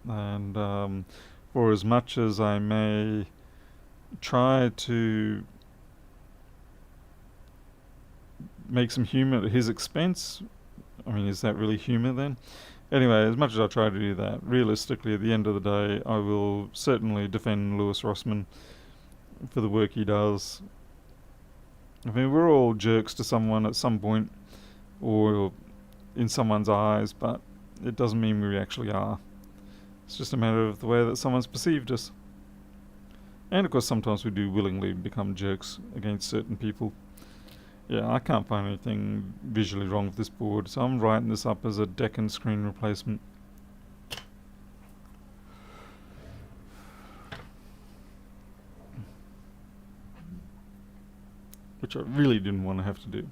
And for as much as I may try to make some humour at his expense, I mean, is that really humour then? Anyway, as much as I try to do that, realistically, at the end of the day, I will certainly defend Louis Rossmann for the work he does. I mean, we're all jerks to someone at some point, or in someone's eyes, but it doesn't mean we actually are. It's just a matter of the way that someone's perceived us. And of course, sometimes we do willingly become jerks against certain people. Yeah, I can't find anything visually wrong with this board, so I'm writing this up as a deck and screen replacement. Which I really didn't want to have to do.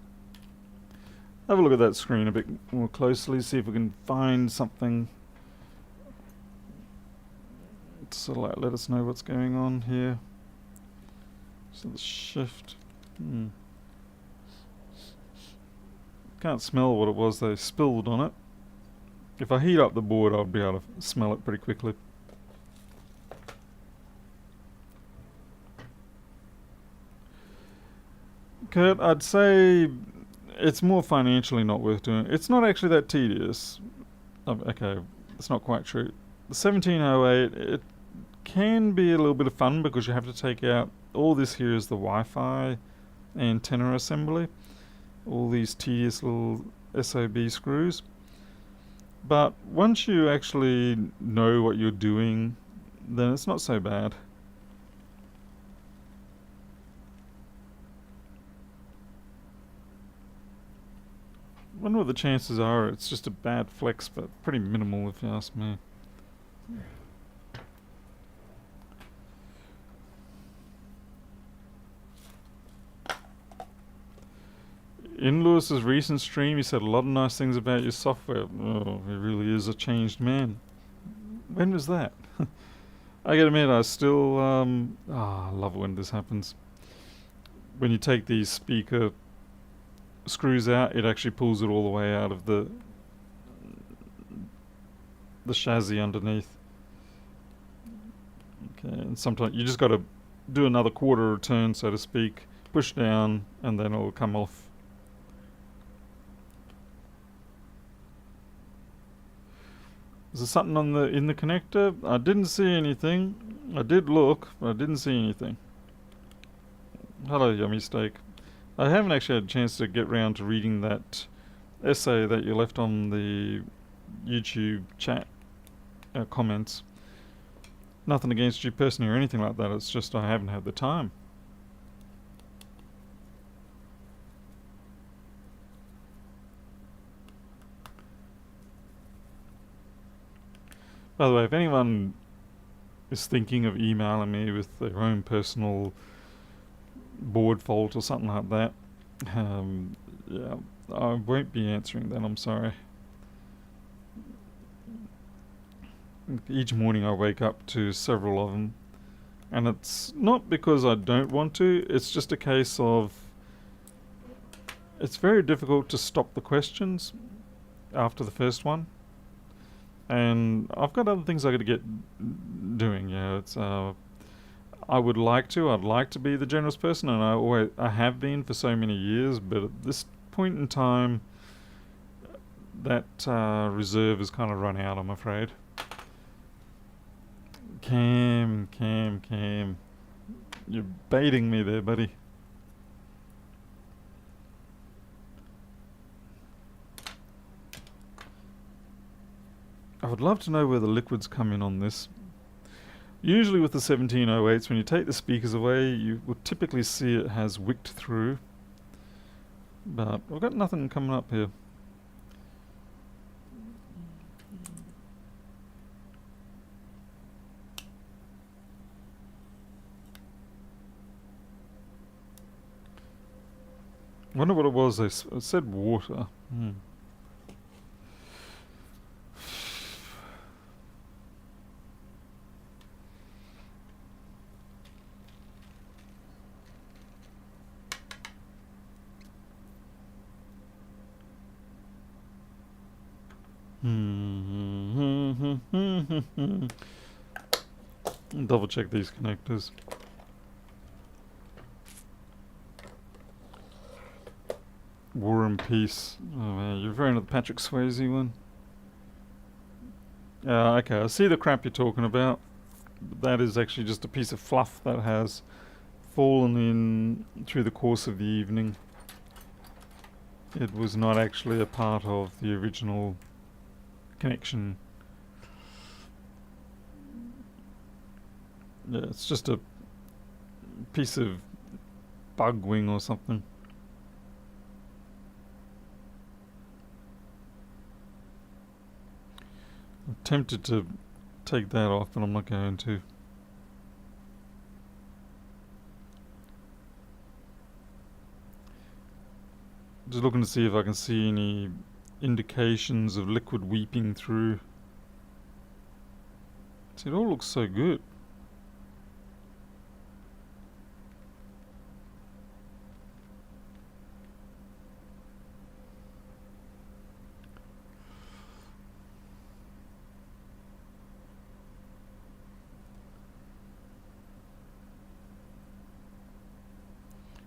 Have a look at that screen a bit more closely, see if we can find something to sort of like let us know what's going on here. So the shift. Can't smell what it was they spilled on it. If I heat up the board, I'll be able to smell it pretty quickly. Kurt, I'd say it's more financially not worth doing. It's not actually that tedious. Okay, it's not quite true. The 1708, it can be a little bit of fun because you have to take out, all this here is the Wi-Fi antenna assembly. All these tedious little SOB screws. But once you actually know what you're doing, then it's not so bad. I wonder what the chances are. It's just a bad flex, but pretty minimal if you ask me. In Lewis's recent stream, he said a lot of nice things about your software. Oh, he really is a changed man. When was that? I gotta admit, I still, I love it when this happens. When you take these speaker screws out, it actually pulls it all the way out of the chassis underneath. Okay, and sometimes you just gotta do another quarter of a turn, so to speak, push down, and then it'll come off. Is there something on in the connector? I didn't see anything. I did look, but I didn't see anything. Hello, Yummy Steak. I haven't actually had a chance to get round to reading that essay that you left on the YouTube chat comments. Nothing against you personally or anything like that. It's just I haven't had the time. By the way, if anyone is thinking of emailing me with their own personal board fault or something like that, yeah, I won't be answering that, I'm sorry. Each morning I wake up to several of them, and it's not because I don't want to, it's just a case of it's very difficult to stop the questions after the first one. And I've got other things I got to get doing. Yeah, it's I would like to. I'd like to be the generous person, and I have been for so many years. But at this point in time, that reserve has kind of run out, I'm afraid. Cam. You're baiting me there, buddy. I would love to know where the liquids come in on this. Usually with the 1708s, when you take the speakers away, you will typically see it has wicked through. But I've got nothing coming up here. I wonder what it was. It said water. Double check these connectors. War and Peace. Oh man, you're referring to the Patrick Swayze one? Okay, I see the crap you're talking about. That is actually just a piece of fluff that has fallen in through the course of the evening. It was not actually a part of the original connection. Yeah, it's just a piece of bug wing or something. I'm tempted to take that off, but I'm not going to. Just looking to see if I can see any indications of liquid weeping through. See, it all looks so good.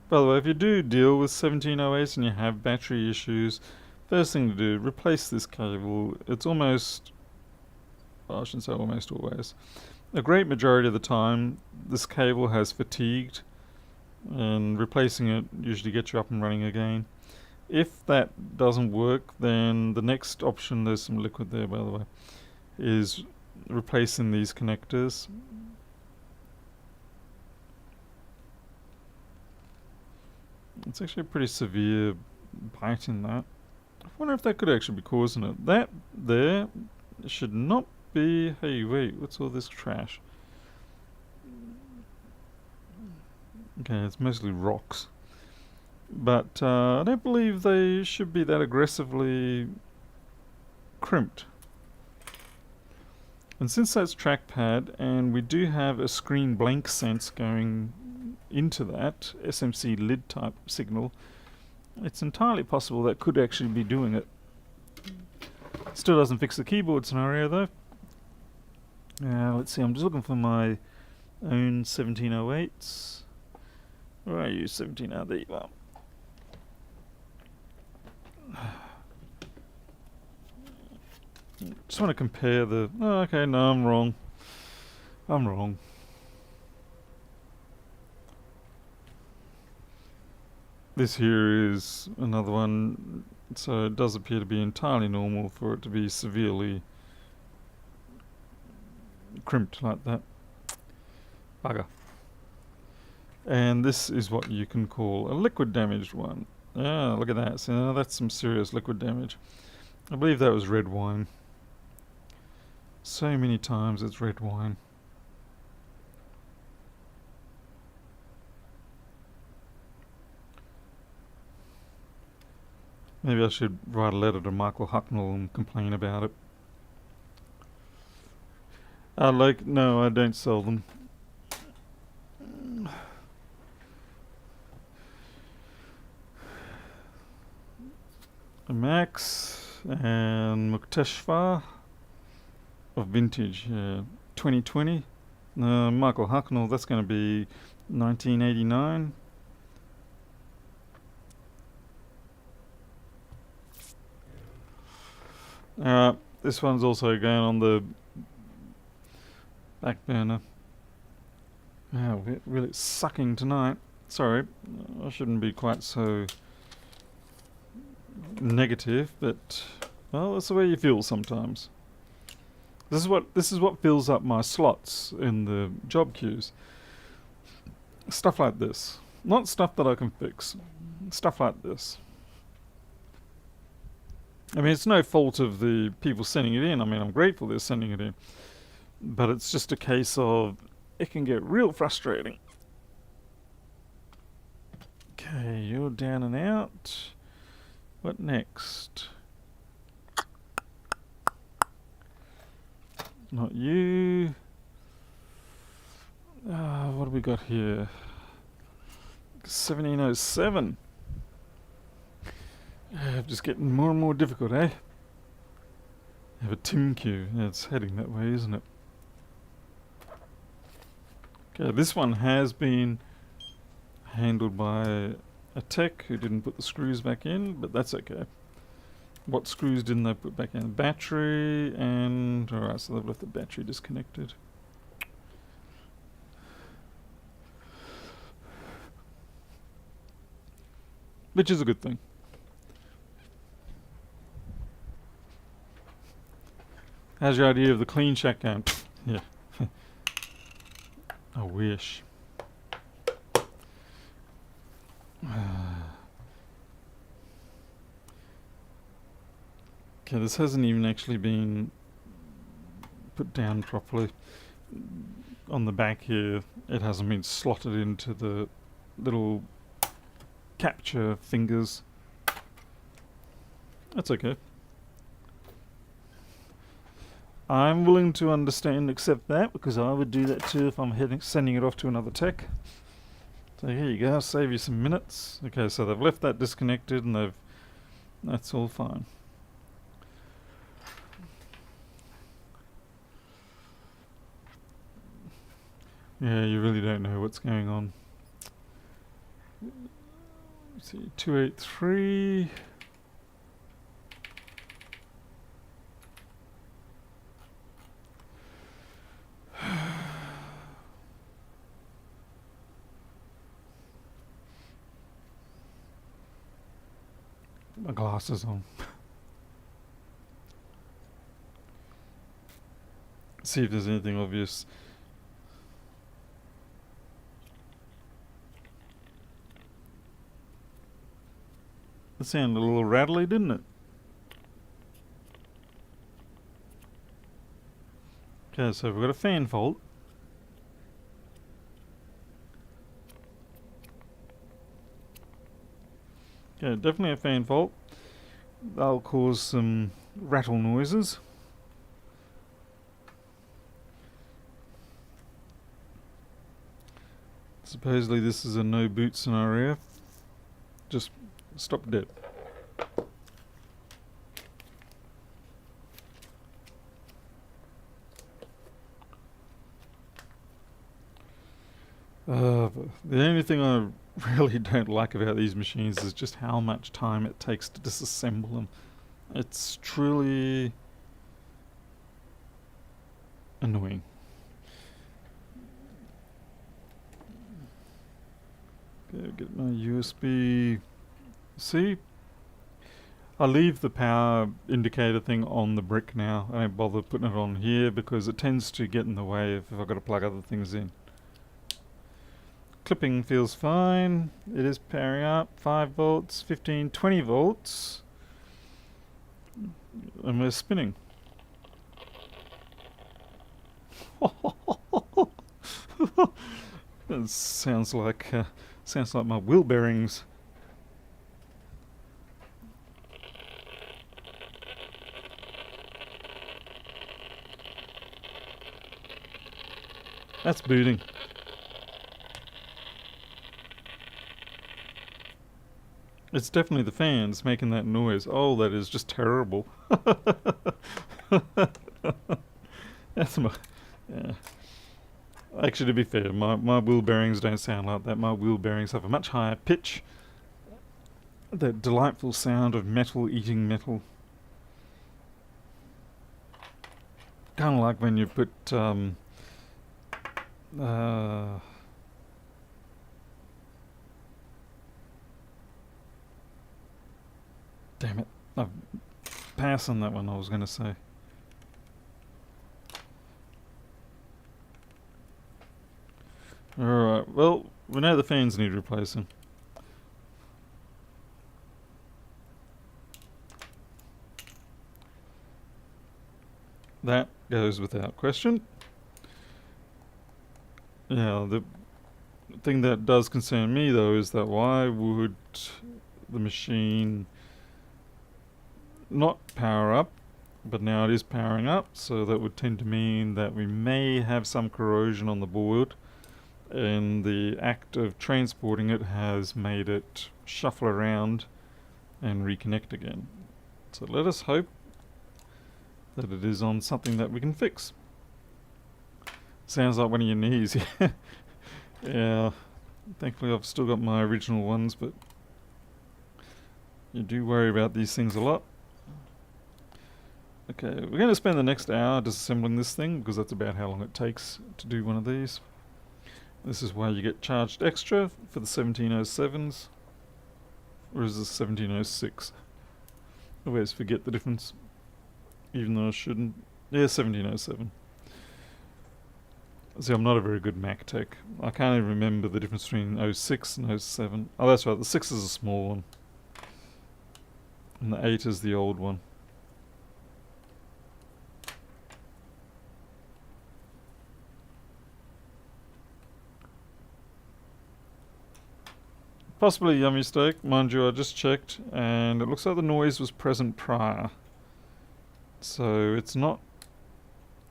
By the way, if you do deal with 1708s and you have battery issues, first thing to do, replace this cable. It's almost, well, I shouldn't say almost always, a great majority of the time this cable has fatigued, and replacing it usually gets you up and running again. If that doesn't work, then the next option, there's some liquid there by the way, is replacing these connectors. It's actually a pretty severe bite in that. I wonder if that could actually be causing it. That there should not be... Hey, wait, what's all this trash? Okay, it's mostly rocks. But I don't believe they should be that aggressively crimped. And since that's trackpad, and we do have a screen blank sense going into that SMC lid type signal, it's entirely possible that could actually be doing it. Still doesn't fix the keyboard scenario though. Let's see, I'm just looking for my own 1708s. Where are you, 17? There you are. Just want to compare the... Oh, okay, no, I'm wrong. This here is another one, so it does appear to be entirely normal for it to be severely crimped like that. Bugger. And this is what you can call a liquid damaged one. Yeah, look at that. So now that's some serious liquid damage. I believe that was red wine. So many times it's red wine. Maybe I should write a letter to Michael Hucknall and complain about it. No, I don't sell them. A Max and Mukteshvar of vintage, 2020. Michael Hucknall, that's going to be 1989. This one's also going on the back burner. We're really sucking tonight. Sorry, I shouldn't be quite so negative, but well, that's the way you feel sometimes. This is what fills up my slots in the job queues. Stuff like this, not stuff that I can fix. Stuff like this. I mean, it's no fault of the people sending it in. I mean, I'm grateful they're sending it in, but it's just a case of it can get real frustrating. Okay, you're down and out. What next? Not you. What have we got here? 1707. Just getting more and more difficult, eh? Have a Tim queue. Yeah, it's heading that way, isn't it? Okay, this one has been handled by a tech who didn't put the screws back in, but that's okay. What screws didn't they put back in? Battery and... Alright, so they've left the battery disconnected. Which is a good thing. How's your idea of the clean shack going? Yeah. I wish. Okay, this hasn't even actually been put down properly. On the back here, it hasn't been slotted into the little capture fingers. That's okay. I'm willing to understand and accept that, because I would do that too if I'm sending it off to another tech. So here you go, I'll save you some minutes. Okay, so they've left that disconnected and that's all fine. Yeah, you really don't know what's going on. Let's see, 283. My glasses on. See if there's anything obvious. It sounded a little rattly, didn't it? Okay, so we've got a fan fault. Okay, definitely a fan fault. That'll cause some rattle noises. Supposedly this is a no boot scenario. Just stop dead. The only thing I really don't like about these machines is just how much time it takes to disassemble them. It's truly annoying. Okay, get my USB-C. I leave the power indicator thing on the brick now. I don't bother putting it on here because it tends to get in the way if I've got to plug other things in. Clipping feels fine. It is powering up. 5 volts, 15, 20 volts. And we're spinning. That sounds like my wheel bearings. That's booting. It's definitely the fans making that noise. Oh, that is just terrible. That's my... Yeah. Actually, to be fair, my wheel bearings don't sound like that. My wheel bearings have a much higher pitch. That delightful sound of metal eating metal. Kind of like when you put damn it, I've passed on that one. I was going to say. Alright, well, we know the fans need replacing. That goes without question. Yeah, the thing that does concern me though is that why would the machine not power up, but now it is powering up, so that would tend to mean that we may have some corrosion on the board, and the act of transporting it has made it shuffle around and reconnect again. So let us hope that it is on something that we can fix. Sounds like one of your knees. Yeah, thankfully I've still got my original ones, but you do worry about these things a lot. Okay, we're going to spend the next hour disassembling this thing, because that's about how long it takes to do one of these. This is why you get charged extra for the 1707s. Or is this 1706? I always forget the difference, even though I shouldn't. Yeah, 1707. See, I'm not a very good Mac tech. I can't even remember the difference between 06 and 07. Oh, that's right, the 6 is a small one. And the 8 is the old one. Possibly a mistake. Mind you, I just checked, and it looks like the noise was present prior. So it's not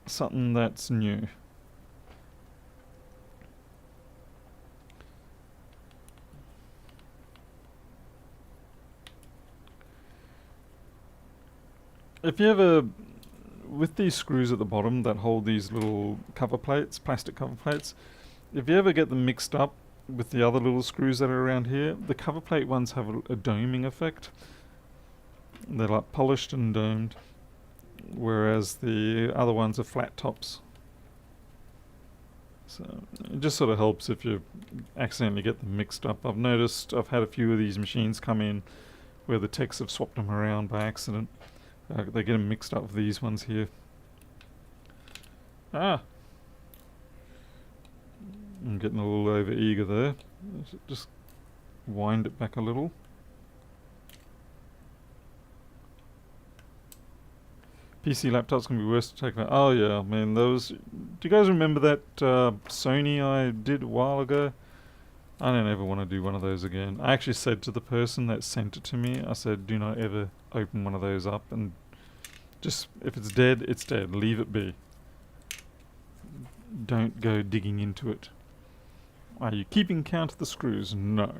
something that's new. If you ever, with these screws at the bottom that hold these little cover plates, plastic cover plates, if you ever get them mixed up with the other little screws that are around here, the cover plate ones have a doming effect. They're like polished and domed, whereas the other ones are flat tops. So it just sort of helps if you accidentally get them mixed up. I've noticed, I've had a few of these machines come in where the techs have swapped them around by accident. They get them mixed up with these ones here. Ah! I'm getting a little over eager there. Just wind it back a little. PC laptops can be worse to take out. Oh yeah, man, those. Do you guys remember that Sony I did a while ago? I don't ever want to do one of those again. I actually said to the person that sent it to me, I said, do not ever open one of those up, and just, if it's dead, it's dead. Leave it be. Don't go digging into it. Are you keeping count of the screws? No.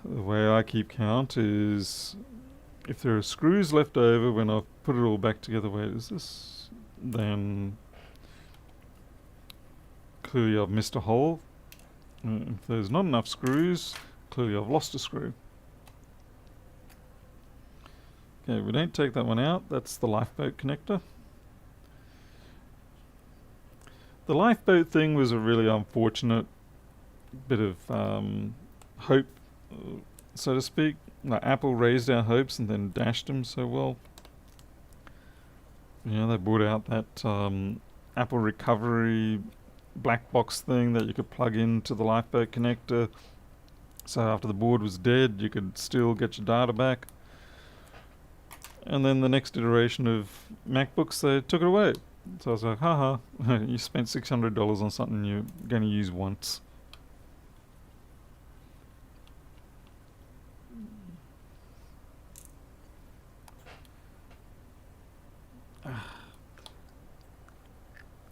The way I keep count is, if there are screws left over when I've put it all back together, where is this? Then clearly I've missed a hole. If there's not enough screws, clearly I've lost a screw. Okay, we don't take that one out. That's the lifeboat connector. The lifeboat thing was a really unfortunate bit of hope, so to speak. Like, Apple raised our hopes and then dashed them so well. You know, they brought out that Apple recovery black box thing that you could plug into the lifeboat connector. So after the board was dead, you could still get your data back. And then the next iteration of Macbooks, they took it away. So I was like, haha, you spent $600 on something you're going to use once.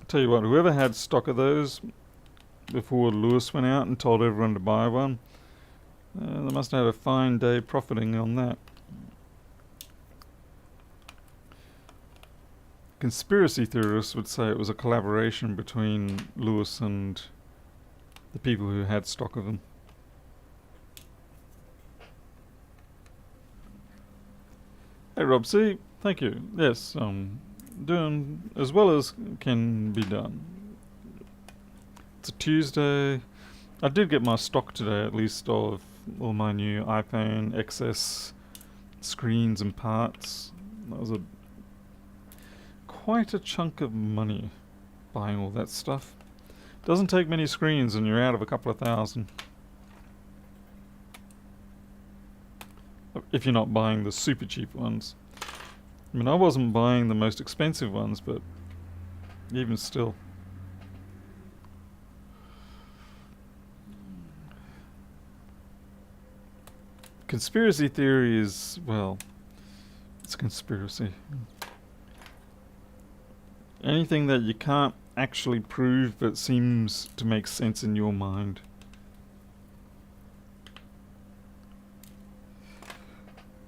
Tell you what, whoever had stock of those before Lewis went out and told everyone to buy one, they must have had a fine day profiting on that. conspiracy theorists would say it was a collaboration between Lewis and the people who had stock of them. Hey Rob C, thank you. Yes, doing as well as can be done. It's a Tuesday. I did get my stock today, at least, of all my new iPhone XS screens and parts. That was quite a chunk of money buying all that stuff. Doesn't take many screens and you're out of a couple of thousand. If you're not buying the super cheap ones. I mean, I wasn't buying the most expensive ones, but even still. Conspiracy theory is, well, it's a conspiracy. Anything that you can't actually prove but seems to make sense in your mind.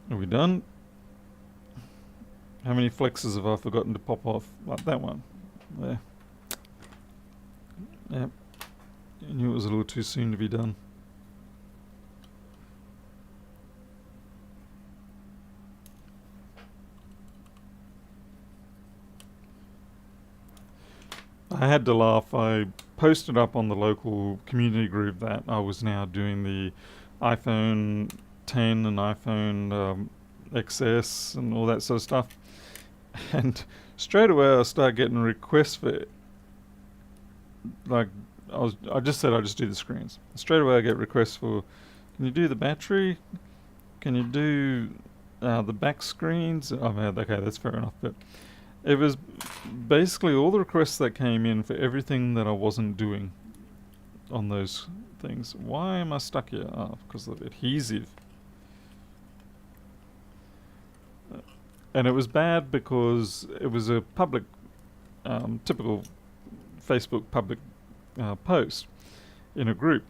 Are we done? How many flexes have I forgotten to pop off? Like that one. There. Yep. I knew it was a little too soon to be done. I had to laugh. I posted up on the local community group that I was now doing the iPhone 10 and iPhone XS and all that sort of stuff. And straight away I started getting requests for it. Like, I just said I just do the screens. Straight away I get requests for, can you do the battery? Can you do the back screens? Oh man, okay, that's fair enough. But it was basically all the requests that came in for everything that I wasn't doing on those things. Why am I stuck here? Oh, because of adhesive. And it was bad because it was a public, typical Facebook public post in a group.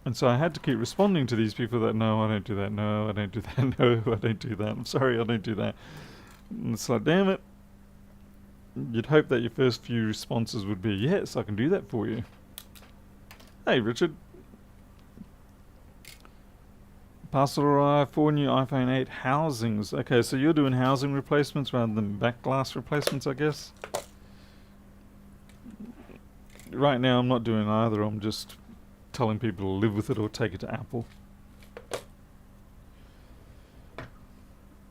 And so I had to keep responding to these people that, no, I don't do that, no, I don't do that, no, I don't do that, I'm sorry, I don't do that. And it's like, damn it. You'd hope that your first few responses would be, yes, I can do that for you. Hey, Richard. Parcel arrived, 4 new iPhone 8 housings. Okay, so you're doing housing replacements rather than back glass replacements, I guess? Right now I'm not doing either. I'm just telling people to live with it or take it to Apple.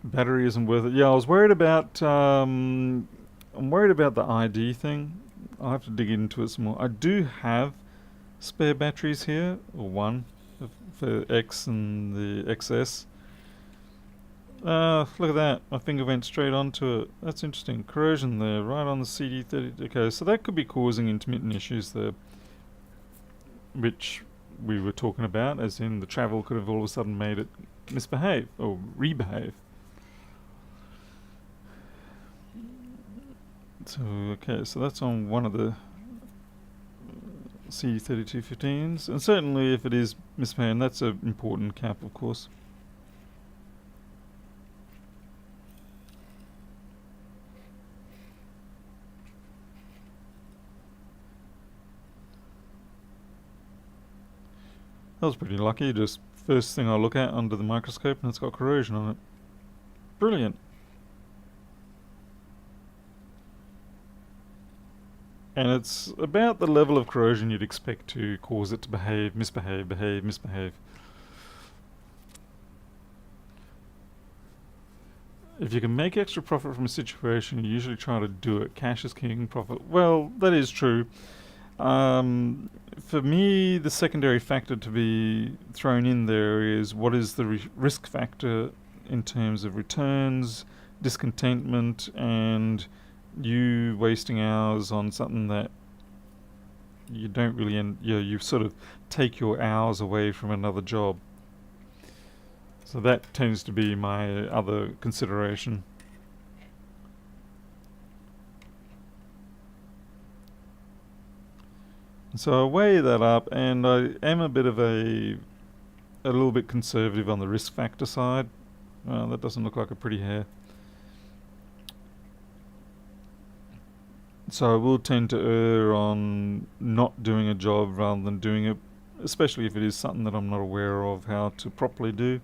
Battery isn't worth it. Yeah, I was worried about... I'm worried about the ID thing. I'll have to dig into it some more. I do have spare batteries here, or one, for X and the XS. Look at that. My finger went straight onto it. That's interesting. Corrosion there, right on the CD30. Okay, so that could be causing intermittent issues there, which we were talking about, as in the travel could have all of a sudden made it misbehave, or rebehave. So, okay, so that's on one of the CD3215s, and certainly if it is misbehaving, that's an important cap, of course. That was pretty lucky, just first thing I look at under the microscope and it's got corrosion on it. Brilliant. And it's about the level of corrosion you'd expect to cause it to behave, misbehave, behave, misbehave. If you can make extra profit from a situation, you usually try to do it. Cash is king, profit. Well, that is true. For me, the secondary factor to be thrown in there is what is the risk factor in terms of returns, discontentment, and you wasting hours on something that you don't really you sort of take your hours away from another job. So that tends to be my other consideration. So I weigh that up, and I am a little bit conservative on the risk factor side. That doesn't look like a pretty hair. So I will tend to err on not doing a job rather than doing it, especially if it is something that I'm not aware of how to properly do.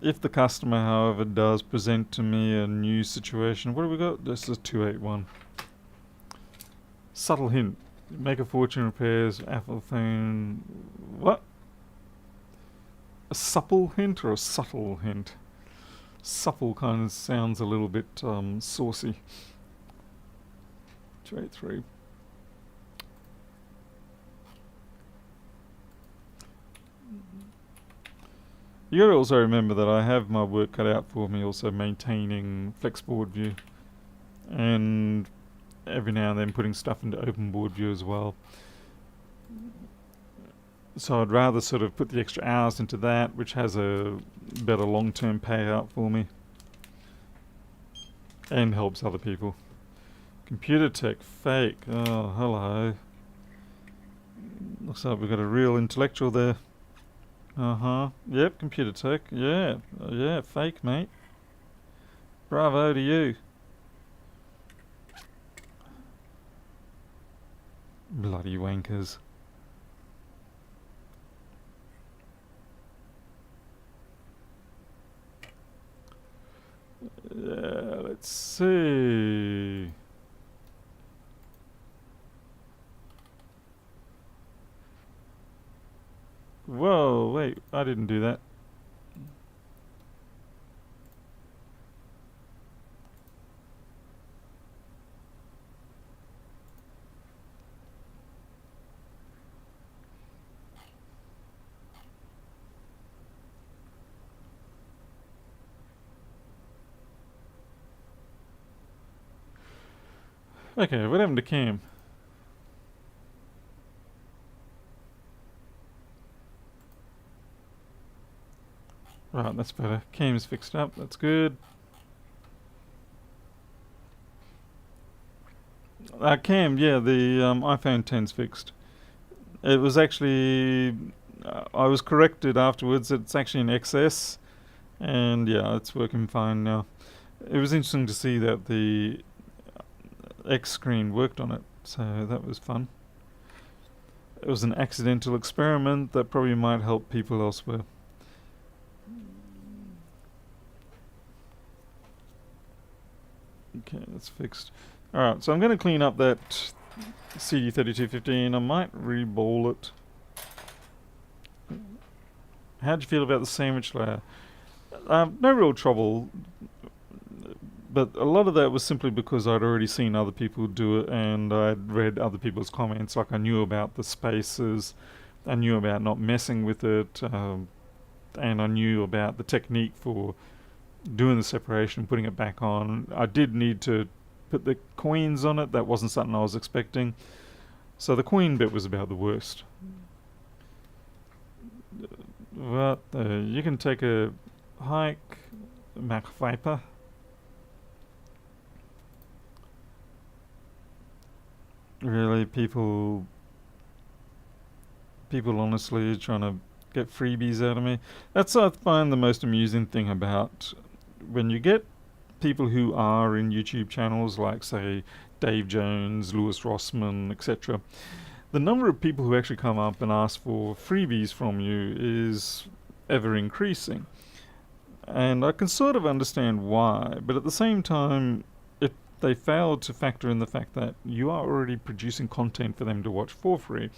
If the customer, however, does present to me a new situation, what have we got? This is 281. Subtle hint. Make a fortune repairs, Apple phone. What? A supple hint or a subtle hint? Supple kind of sounds a little bit saucy. 283. You gotta also remember that I have my work cut out for me also maintaining FlexBoard view. And every now and then putting stuff into OpenBoard view as well. So I'd rather sort of put the extra hours into that, which has a better long-term payout for me. And helps other people. Computer tech, fake. Oh, hello. Looks like we've got a real intellectual there. Uh-huh. Yep, computer tech. Yeah. Yeah, fake, mate. Bravo to you. Bloody wankers. Yeah, let's see. Whoa, wait, I didn't do that. Okay, what happened to Cam? Right, that's better. Cam's fixed up, that's good. Cam, yeah, the iPhone 10's fixed. It was actually... I was corrected afterwards, it's actually an XS. And yeah, it's working fine now. It was interesting to see that the X screen worked on it, so that was fun. It was an accidental experiment that probably might help people elsewhere. Okay, that's fixed. Alright, so I'm going to clean up that CD3215. I might re-bowl it. How'd you feel about the sandwich layer? No real trouble, but a lot of that was simply because I'd already seen other people do it and I'd read other people's comments. Like I knew about the spaces, I knew about not messing with it, and I knew about the technique for doing the separation and putting it back on. I did need to put the coins on it. That wasn't something I was expecting. So the coin bit was about the worst. But you can take a hike, Mac Viper. Really, people honestly trying to get freebies out of me. That's what I find the most amusing thing about when you get people who are in YouTube channels like, say, Dave Jones, Lewis Rossmann, etc. The number of people who actually come up and ask for freebies from you is ever increasing. And I can sort of understand why, but at the same time, if they fail to factor in the fact that you are already producing content for them to watch for free,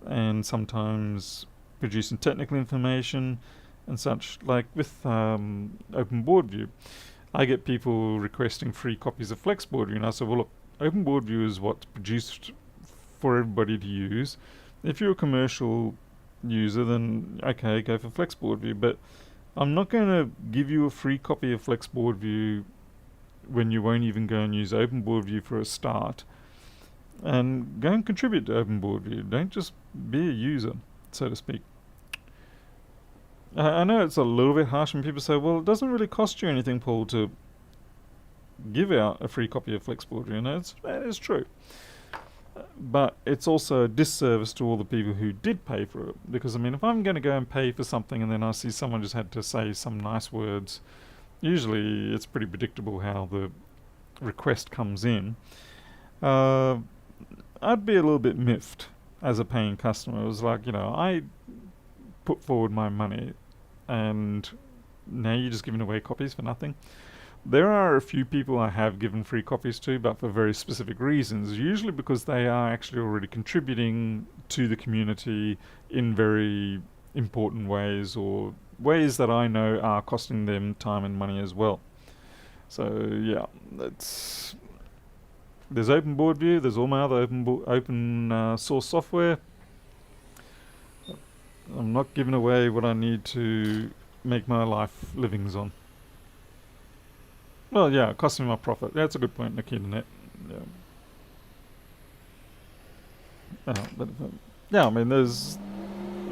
and sometimes producing technical information and such, like with OpenBoard View. I get people requesting free copies of FlexBoard View, and I say, well, look, OpenBoard View is what's produced for everybody to use. If you're a commercial user, then okay, go for FlexBoard View, but I'm not going to give you a free copy of FlexBoard View when you won't even go and use OpenBoard View for a start. And go and contribute to OpenBoard View. Don't just be a user, so to speak. I know it's a little bit harsh when people say, well, it doesn't really cost you anything, Paul, to give out a free copy of FlexBoard View. That is true. But it's also a disservice to all the people who did pay for it. Because, I mean, if I'm going to go and pay for something and then I see someone just had to say some nice words, usually it's pretty predictable how the request comes in, I'd be a little bit miffed as a paying customer. It was like, I put forward my money and now you're just giving away copies for nothing. There are a few people I have given free copies to, but for very specific reasons, usually because they are actually already contributing to the community in very important ways, or ways that I know are costing them time and money as well. So yeah, there's Open Board View, there's all my other open source software. I'm not giving away what I need to make my life livings on. Well, yeah, it costs me my profit. That's a good point, Nikita. Yeah. Yeah, I mean, there's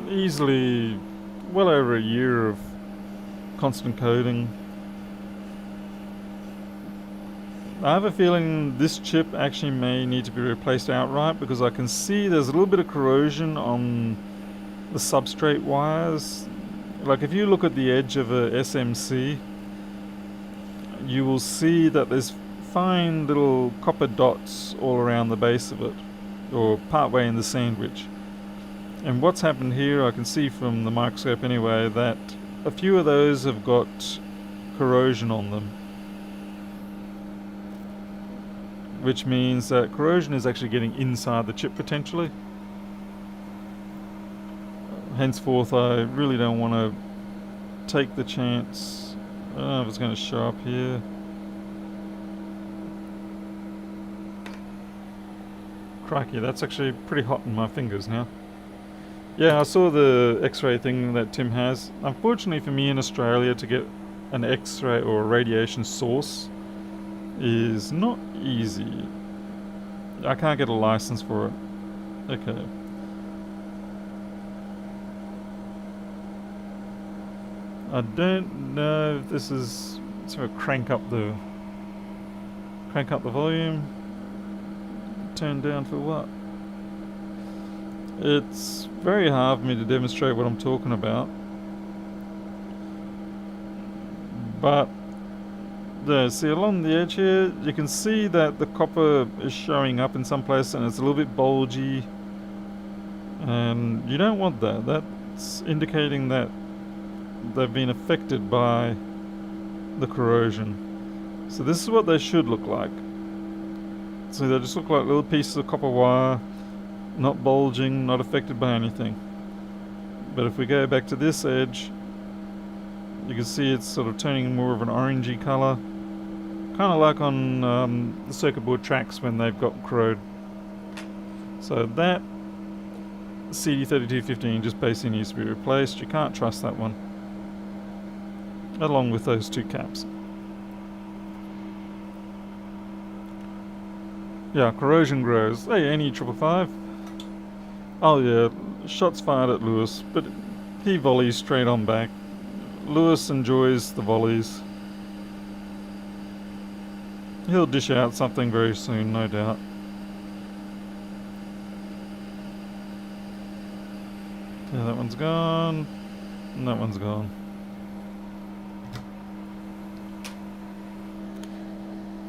easily well over a year of constant coding. I have a feeling this chip actually may need to be replaced outright, because I can see there's a little bit of corrosion on the substrate wires. Like if you look at the edge of a SMC, you will see that there's fine little copper dots all around the base of it, or partway in the sandwich. And what's happened here, I can see from the microscope anyway, that a few of those have got corrosion on them, which means that corrosion is actually getting inside the chip potentially. Henceforth, I really don't want to take the chance. I don't know if it's going to show up here. Crikey, that's actually pretty hot in my fingers now. Yeah, I saw the X-ray thing that Tim has. Unfortunately for me in Australia, to get an X-ray or a radiation source is not easy. I can't get a license for it. Okay. I don't know if this is sort of crank up the volume. Turn down for what? It's very hard for me to demonstrate what I'm talking about. But there, see along the edge here, you can see that the copper is showing up in some place and it's a little bit bulgy. And you don't want that. That's indicating that they've been affected by the corrosion. So this is what they should look like. So they just look like little pieces of copper wire, not bulging, not affected by anything. But if we go back to this edge, you can see it's sort of turning more of an orangey colour, kind of like on the circuit board tracks when they've got corrode. So that CD3215 just basically needs to be replaced. You can't trust that one, along with those two caps. Yeah, corrosion grows. Hey, any 555. Oh yeah, shots fired at Lewis, but he volleys straight on back. Lewis enjoys the volleys. He'll dish out something very soon, no doubt. Yeah, that one's gone. And that one's gone.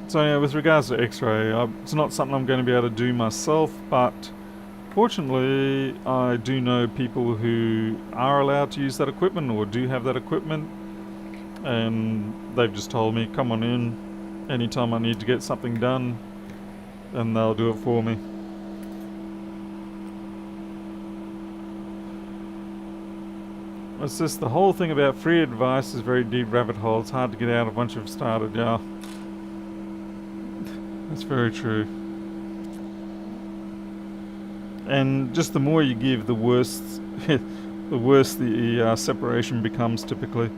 So yeah, with regards to X-ray, it's not something I'm going to be able to do myself, but fortunately I do know people who are allowed to use that equipment or do have that equipment, and they've just told me, come on in anytime I need to get something done, and they'll do it for me. It's just the whole thing about free advice is a very deep rabbit hole. It's hard to get out of once you've started, yeah. That's very true. And just the more you give, the worse the separation becomes typically.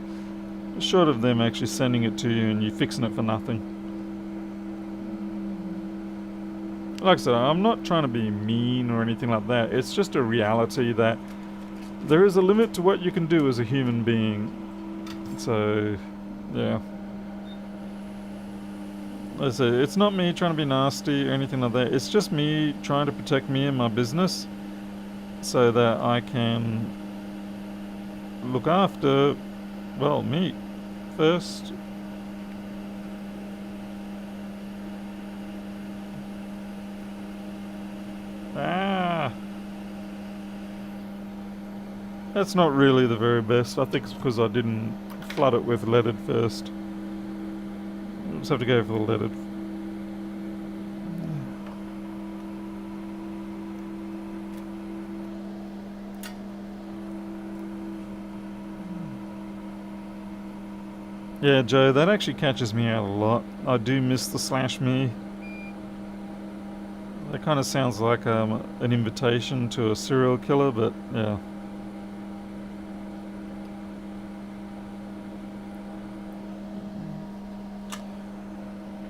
Short of them actually sending it to you and you fixing it for nothing. Like I said, I'm not trying to be mean or anything like that. It's just a reality that there is a limit to what you can do as a human being. So, yeah. Like I said, it's not me trying to be nasty or anything like that. It's just me trying to protect me and my business so that I can look after, well, me first. That's not really the very best. I think it's because I didn't flood it with leaded first. We'll just have to go for the leaded. Yeah, Joe, that actually catches me out a lot. I do miss the slash me. That kind of sounds like an invitation to a serial killer, but yeah.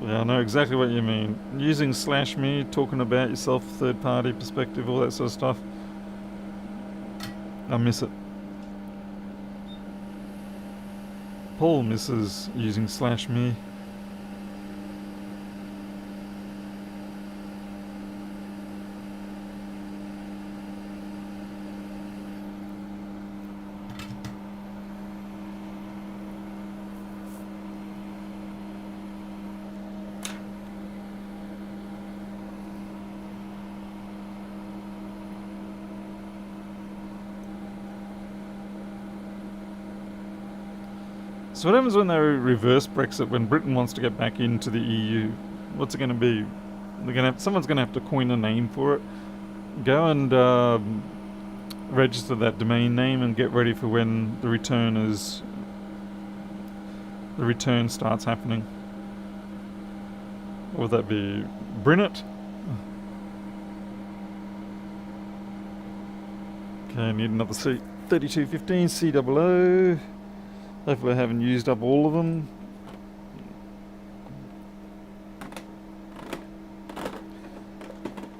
Yeah, I know exactly what you mean. Using slash me, talking about yourself, third party perspective, all that sort of stuff. I miss it. Paul misses using slash me. So what happens when they reverse Brexit, when Britain wants to get back into the EU? What's it going to be? Someone's going to have to coin a name for it. Go and register that domain name and get ready for when the return starts happening. Or would that be Brinnet? Okay, I need another seat. 3215 COO. Hopefully I haven't used up all of them.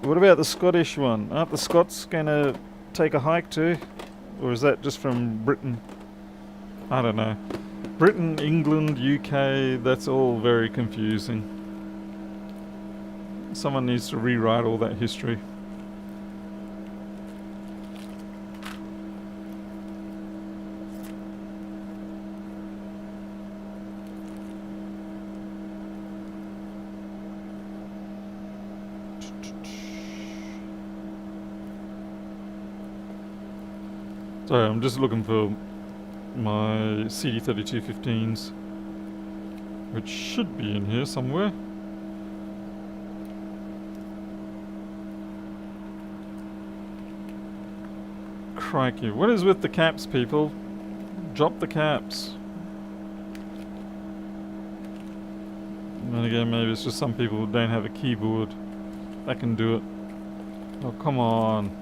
What about the Scottish one? Aren't the Scots going to take a hike too? Or is that just from Britain? I don't know. Britain, England, UK, that's all very confusing. Someone needs to rewrite all that history. Sorry, I'm just looking for my CD3215s, which should be in here somewhere. Crikey, what is with the caps, people? Drop the caps. And again, maybe it's just some people who don't have a keyboard that can do it. Oh, come on.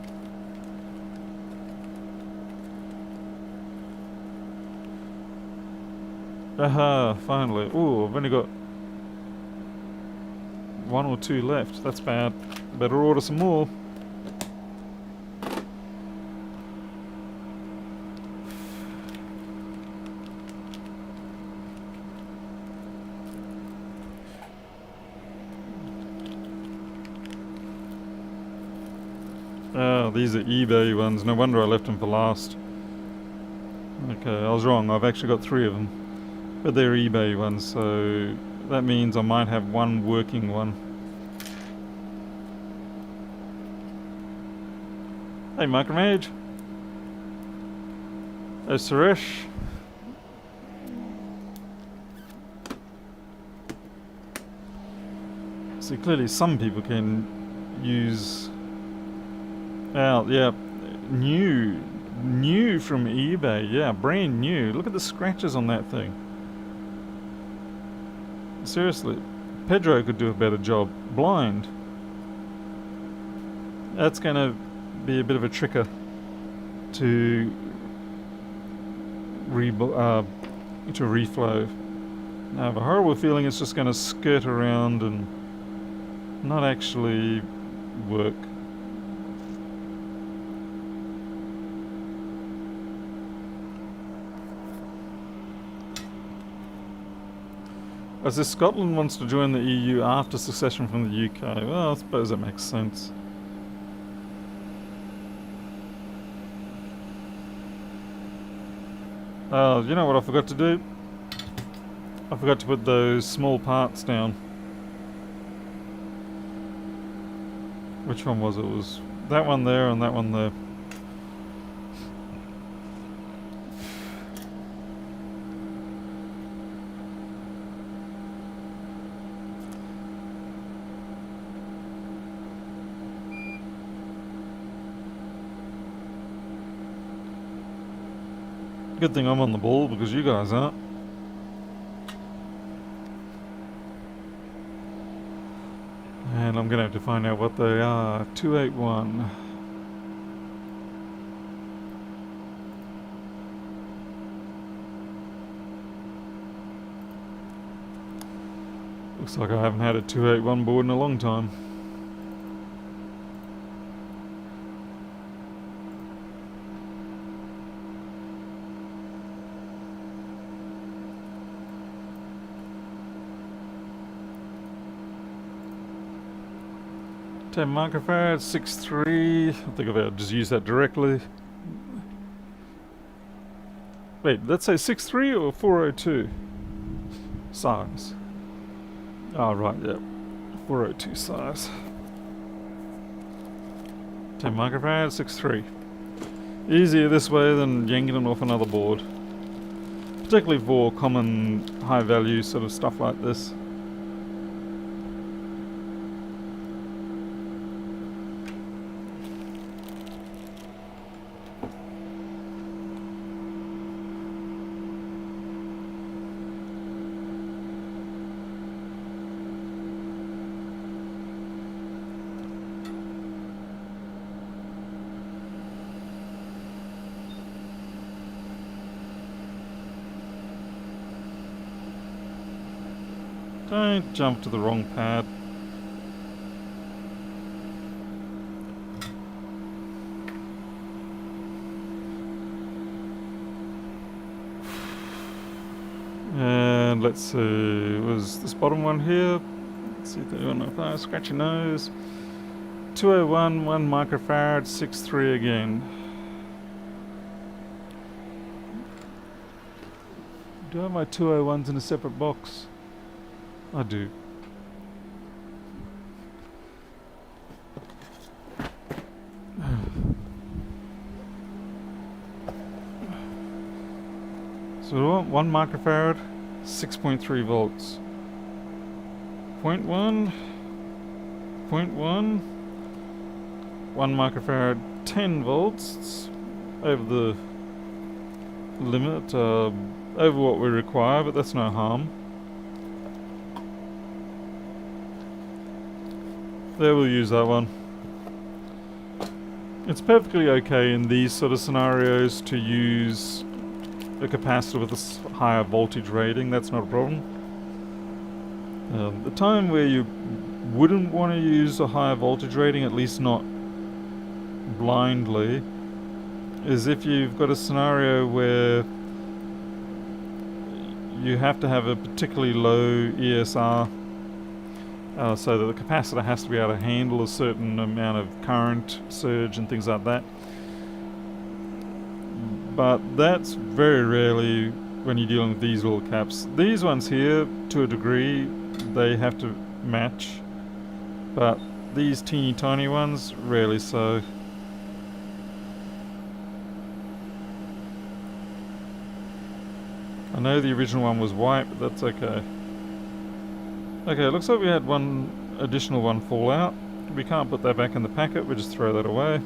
Aha, finally. Ooh, I've only got 1 or 2 left. That's bad. Better order some more. Oh, these are eBay ones. No wonder I left them for last. Okay, I was wrong. I've actually got 3 of them. But they're eBay ones, so that means I might have 1 working one. Hey, Micromage. Hey, Suresh. See, clearly some people can use... Oh, yeah, new from eBay. Yeah, brand new. Look at the scratches on that thing. Seriously, Pedro could do a better job. Blind. That's going to be a bit of a tricker to reflow. I have a horrible feeling it's just going to skirt around and not actually work. As if Scotland wants to join the EU after secession from the UK. Well, I suppose that makes sense. Oh, you know what I forgot to do? I forgot to put those small parts down. Which one was it? It was that one there and that one there. Good thing I'm on the ball because you guys aren't. And I'm gonna have to find out what they are. 281. Looks like I haven't had a 281 board in a long time. Ten microfarad, 6.3. I think I'll just use that directly. Wait, let's say 6.3 or 402 size. Oh, right, yeah. 402 size. 10 microfarad, 6.3. Easier this way than yanking it off another board. Particularly for common high value sort of stuff like this. Don't jump to the wrong pad. And let's see, was this bottom one here? Let's see if they want to scratch your nose. 201, 1 microfarad, 6.3 again. Do I have my 201s in a separate box? I do. So 1 microfarad, 6.3 volts. 0.1, 0.1, 1 microfarad, 10 volts. It's over the limit, over what we require, but that's no harm. There, we'll use that one. It's perfectly okay in these sort of scenarios to use a capacitor with a higher voltage rating. That's not a problem. The time where you wouldn't want to use a higher voltage rating, at least not blindly, is if you've got a scenario where you have to have a particularly low ESR, so that the capacitor has to be able to handle a certain amount of current surge and things like that. But that's very rarely when you're dealing with these little caps. These ones here, to a degree, they have to match, but these teeny tiny ones, rarely so. I know the original one was white, but that's okay. Okay, looks like we had one additional one fall out. We can't put that back in the packet, we just throw that away.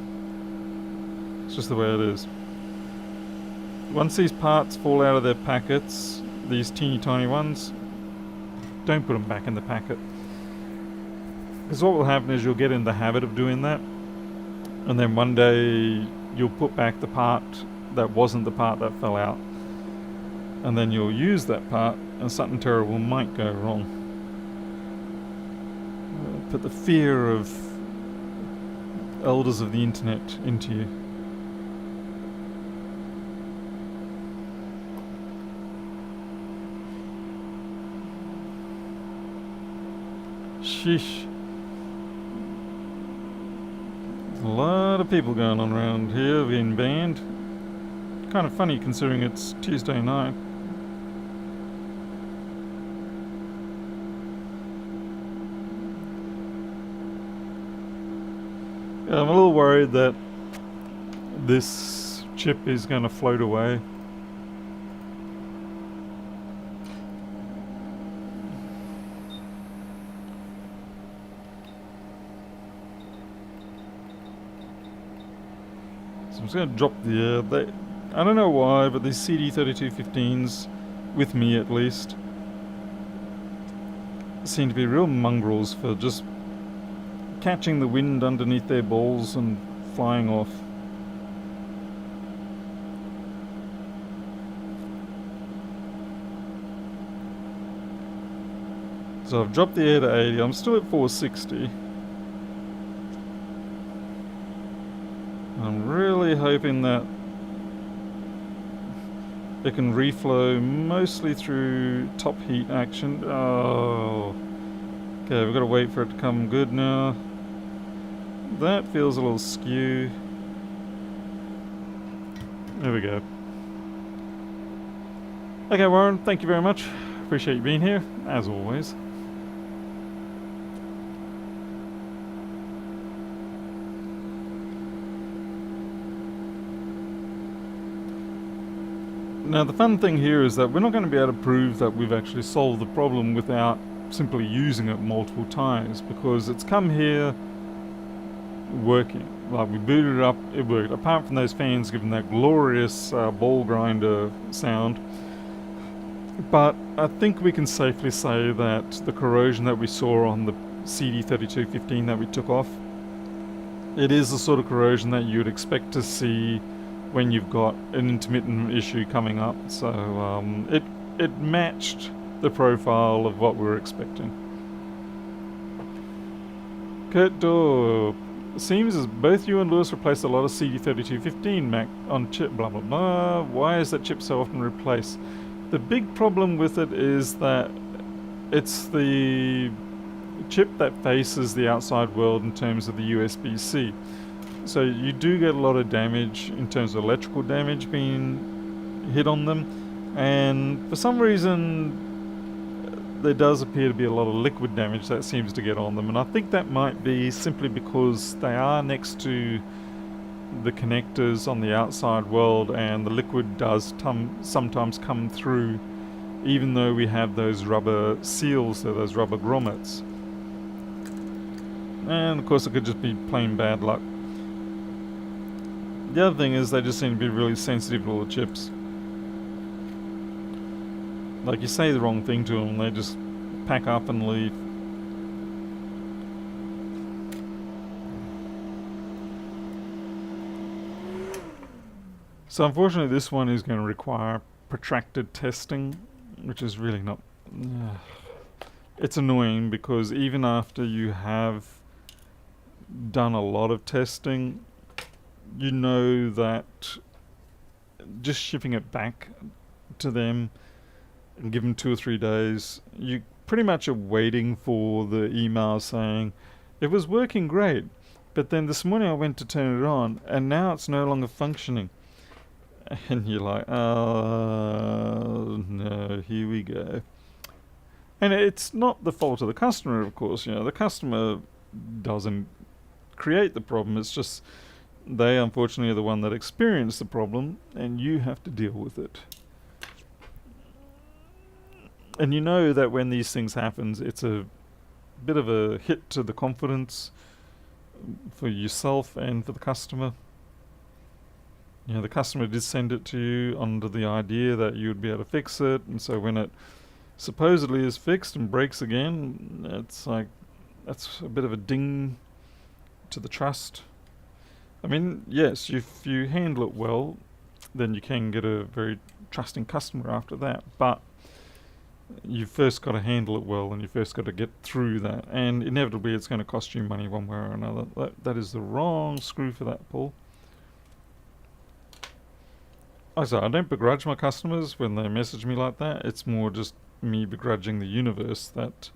It's just the way it is. Once these parts fall out of their packets, these teeny tiny ones, don't put them back in the packet. Because what will happen is you'll get in the habit of doing that, and then one day you'll put back the part that wasn't the part that fell out. And then you'll use that part, and something terrible might go wrong. Put the fear of elders of the internet into you. Sheesh. There's a lot of people going on around here being banned. Kind of funny considering it's Tuesday night. Yeah, I'm a little worried that this chip is going to float away. So I'm just going to drop the I don't know why, but these CD3215s, with me at least, seem to be real mongrels for just catching the wind underneath their balls and flying off. So I've dropped the air to 80. I'm still at 460. I'm really hoping that it can reflow mostly through top heat action. Oh. Okay, we've got to wait for it to come good now. That feels a little skew. There we go. Okay, Warren, thank you very much. Appreciate you being here, as always. Now, the fun thing here is that we're not going to be able to prove that we've actually solved the problem without simply using it multiple times, because it's come here working. Like, we booted it up, it worked. Apart from those fans giving that glorious ball grinder sound. But I think we can safely say that the corrosion that we saw on the CD3215 that we took off, it is the sort of corrosion that you'd expect to see when you've got an intermittent issue coming up. So it matched the profile of what we were expecting. Kurt Dorr, seems as both you and Lewis replaced a lot of CD3215 Mac on chip, blah blah blah. Why is that chip so often replaced? The big problem with it is that it's the chip that faces the outside world in terms of the USB-C. So you do get a lot of damage in terms of electrical damage being hit on them, and for some reason there does appear to be a lot of liquid damage that seems to get on them, and I think that might be simply because they are next to the connectors on the outside world, and the liquid does sometimes come through even though we have those rubber seals, so those rubber grommets. And of course it could just be plain bad luck. The other thing is they just seem to be really sensitive to all the chips. Like, you say the wrong thing to them, they just pack up and leave. So unfortunately this one is going to require protracted testing, which is really not... it's annoying because even after you have done a lot of testing, you know that just shipping it back to them and give them 2 or 3 days, you pretty much are waiting for the email saying it was working great, but then this morning I went to turn it on and now it's no longer functioning. And you're like, oh no, here we go. And it's not the fault of the customer, of course. You know, the customer doesn't create the problem. It's just they, unfortunately, are the one that experienced the problem, and you have to deal with it. And you know that when these things happen, it's a bit of a hit to the confidence for yourself and for the customer. You know, the customer did send it to you under the idea that you would be able to fix it, and so when it supposedly is fixed and breaks again, it's like, that's a bit of a ding to the trust. I mean, yes, if you handle it well, then you can get a very trusting customer after that, but you've first got to handle it well, and you've first got to get through that, and inevitably it's going to cost you money one way or another. That is the wrong screw for that, Paul. I don't begrudge my customers when they message me like that. It's more just me begrudging the universe that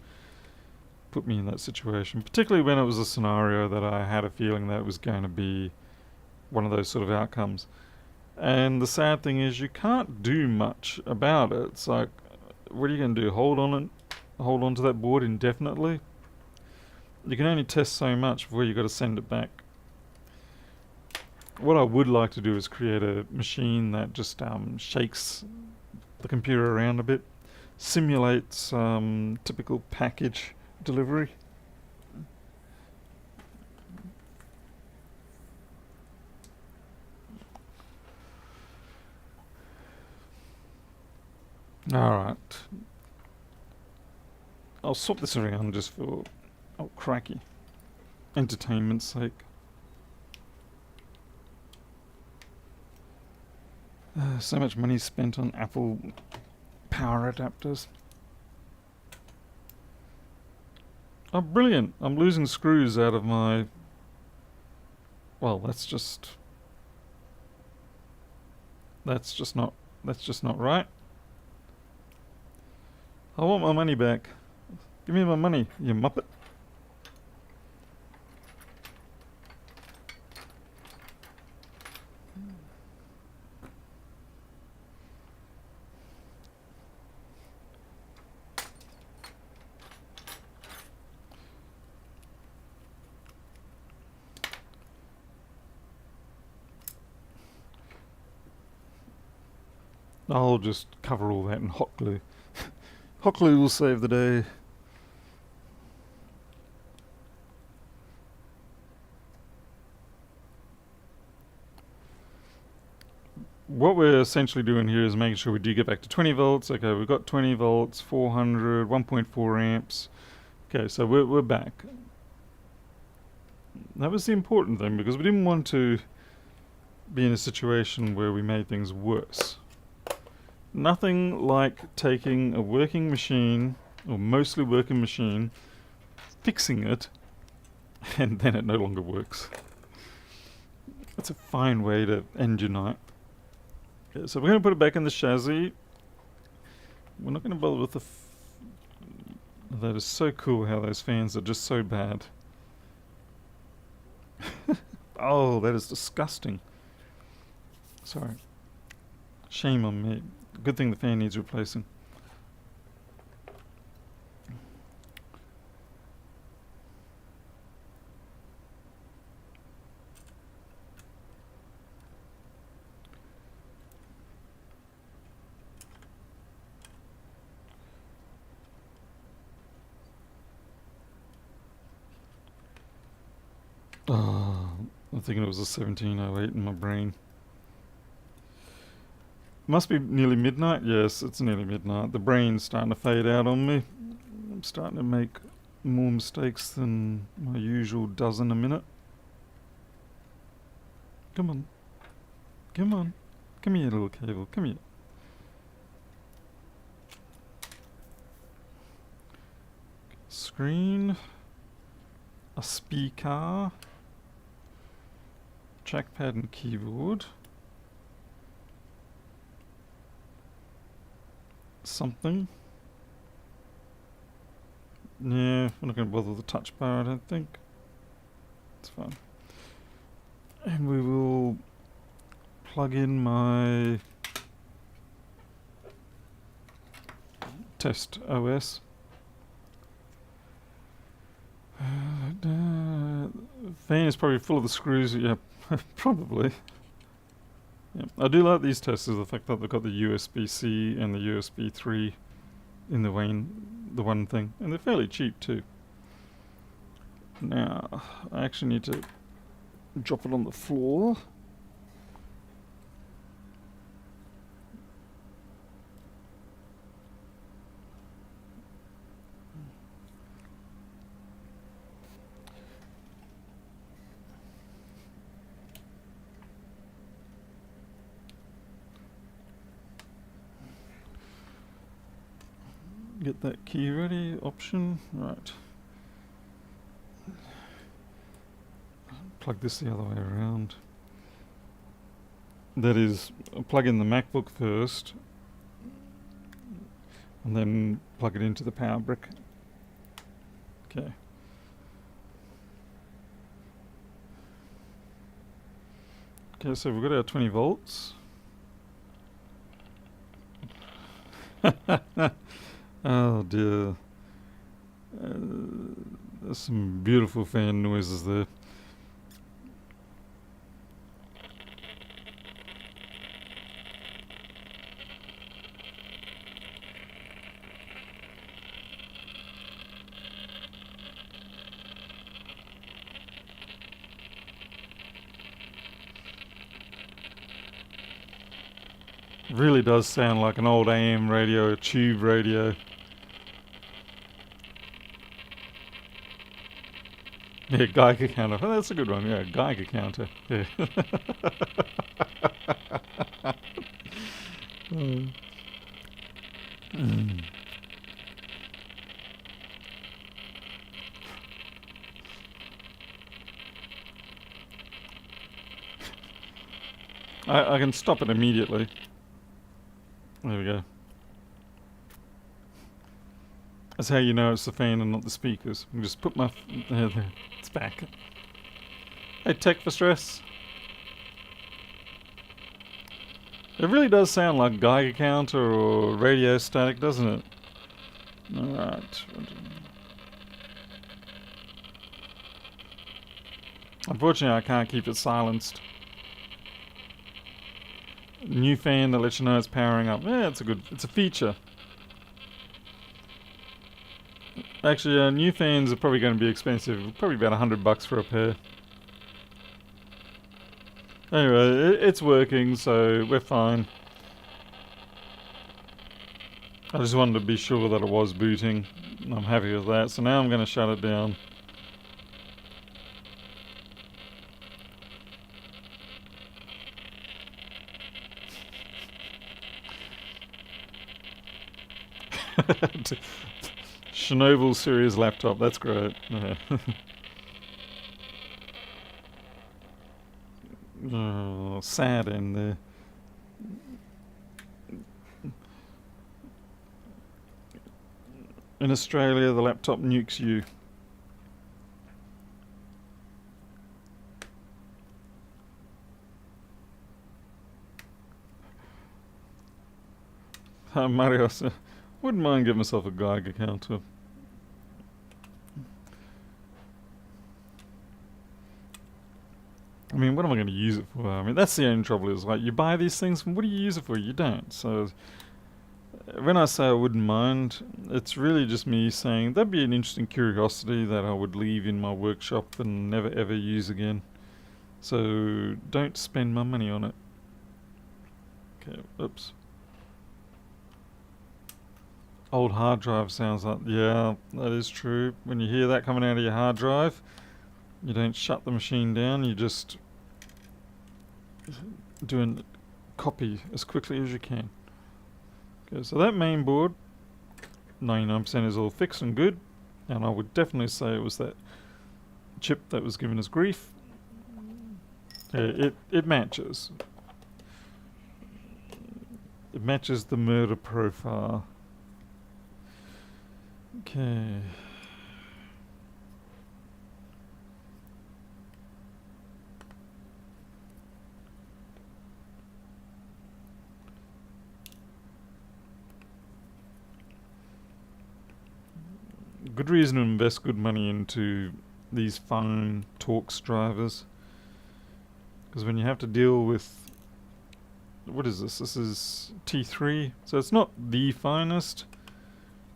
put me in that situation, particularly when it was a scenario that I had a feeling that it was going to be one of those sort of outcomes. And the sad thing is you can't do much about it. It's like, what are you going to do? Hold on to that board indefinitely? You can only test so much before you've got to send it back. What I would like to do is create a machine that just shakes the computer around a bit, simulates typical package delivery. Alright. I'll swap this around just for, oh crikey, entertainment's sake. So much money spent on Apple power adapters. Oh, brilliant! I'm losing screws out of my... Well, that's just not right. I want my money back. Give me my money, you muppet. I'll just cover all that in hot glue. Hot glue will save the day. What we're essentially doing here is making sure we do get back to 20 volts. Okay, we've got 20 volts, 400, 1.4 amps. Okay, so we're back. That was the important thing, because we didn't want to be in a situation where we made things worse. Nothing like taking a working machine, or mostly working machine, fixing it, and then it no longer works. That's a fine way to end your night. Okay, so we're going to put it back in the chassis. We're not going to bother with the... That is so cool how those fans are just so bad. Oh, that is disgusting. Sorry. Shame on me. Good thing the fan needs replacing. Oh, I'm thinking it was a 1708 in my brain. Must be nearly midnight? Yes, it's nearly midnight. The brain's starting to fade out on me. I'm starting to make more mistakes than my usual dozen a minute. Come on. Come on. Come here, little cable. Come here. Screen. A speaker. Trackpad and keyboard. Something. Yeah, we're not going to bother with the touch bar, I don't think. It's fine. And we will plug in my test OS. Fan is probably full of the screws. Yeah, probably. Yeah. I do like these testers, the fact that they've got the USB-C and the USB 3 in the one thing. And they're fairly cheap too. Now, I actually need to drop it on the floor. Get that key ready, option, right. Plug this the other way around. That is, plug in the MacBook first, and then plug it into the power brick. Okay. Okay, so we've got our 20 volts. Oh dear. There's some beautiful fan noises there. Really does sound like an old AM radio, a tube radio. Yeah, Geiger counter. Oh, that's a good one. Yeah, Geiger counter. Yeah. Mm. Mm. I can stop it immediately. There we go. That's how you know it's the fan and not the speakers. I can just put my... there. It's back. Hey, Tech for Stress. It really does sound like Geiger counter or radio static, doesn't it? Alright. Unfortunately, I can't keep it silenced. New fan that lets you know it's powering up. Yeah, it's a feature. Actually, new fans are probably going to be expensive. Probably about $100 for a pair. Anyway, it's working, so we're fine. I just wanted to be sure that it was booting. I'm happy with that. So now I'm going to shut it down. Chernobyl series laptop. That's great. Yeah. Oh, sad end there. In Australia, the laptop nukes you. Mario, wouldn't mind giving myself a Geiger counter. I mean, what am I going to use it for? I mean, that's the only trouble is, like, you buy these things, what do you use it for? You don't. So, when I say I wouldn't mind, it's really just me saying that'd be an interesting curiosity that I would leave in my workshop and never ever use again. So, don't spend my money on it. Okay, oops. Old hard drive sounds like, yeah, that is true. When you hear that coming out of your hard drive, you don't shut the machine down, you just do a copy as quickly as you can. Okay, so that main board, 99% is all fixed and good, and I would definitely say it was that chip that was giving us grief. It matches. It matches the murder profile. Okay. Good reason to invest good money into these fine Torx drivers. Because when you have to deal with... What is this? This is T3. So it's not the finest.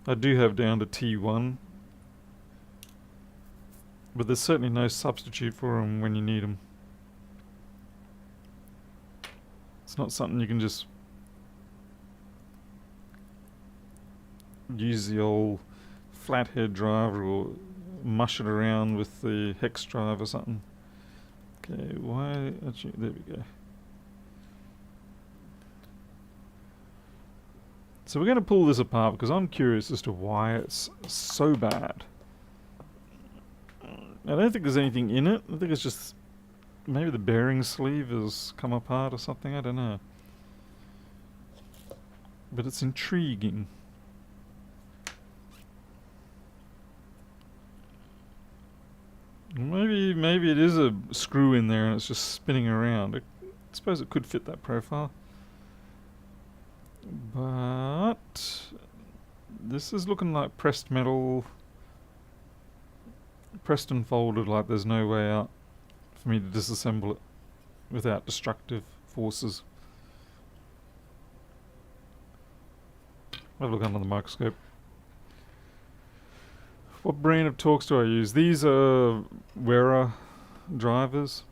I do have down to T1. But there's certainly no substitute for them when you need them. It's not something you can just use the old flathead drive or mush it around with the hex drive or something. Okay, why? Actually, there we go. So we're going to pull this apart because I'm curious as to why it's so bad. I don't think there's anything in it. I think it's just maybe the bearing sleeve has come apart or something. I don't know. But it's intriguing. Maybe it is a screw in there and it's just spinning around. I suppose it could fit that profile. But this is looking like pressed metal. Pressed and folded like there's no way out for me to disassemble it without destructive forces. Have a look under the microscope. What brand of Torx do I use? These are Wera drivers.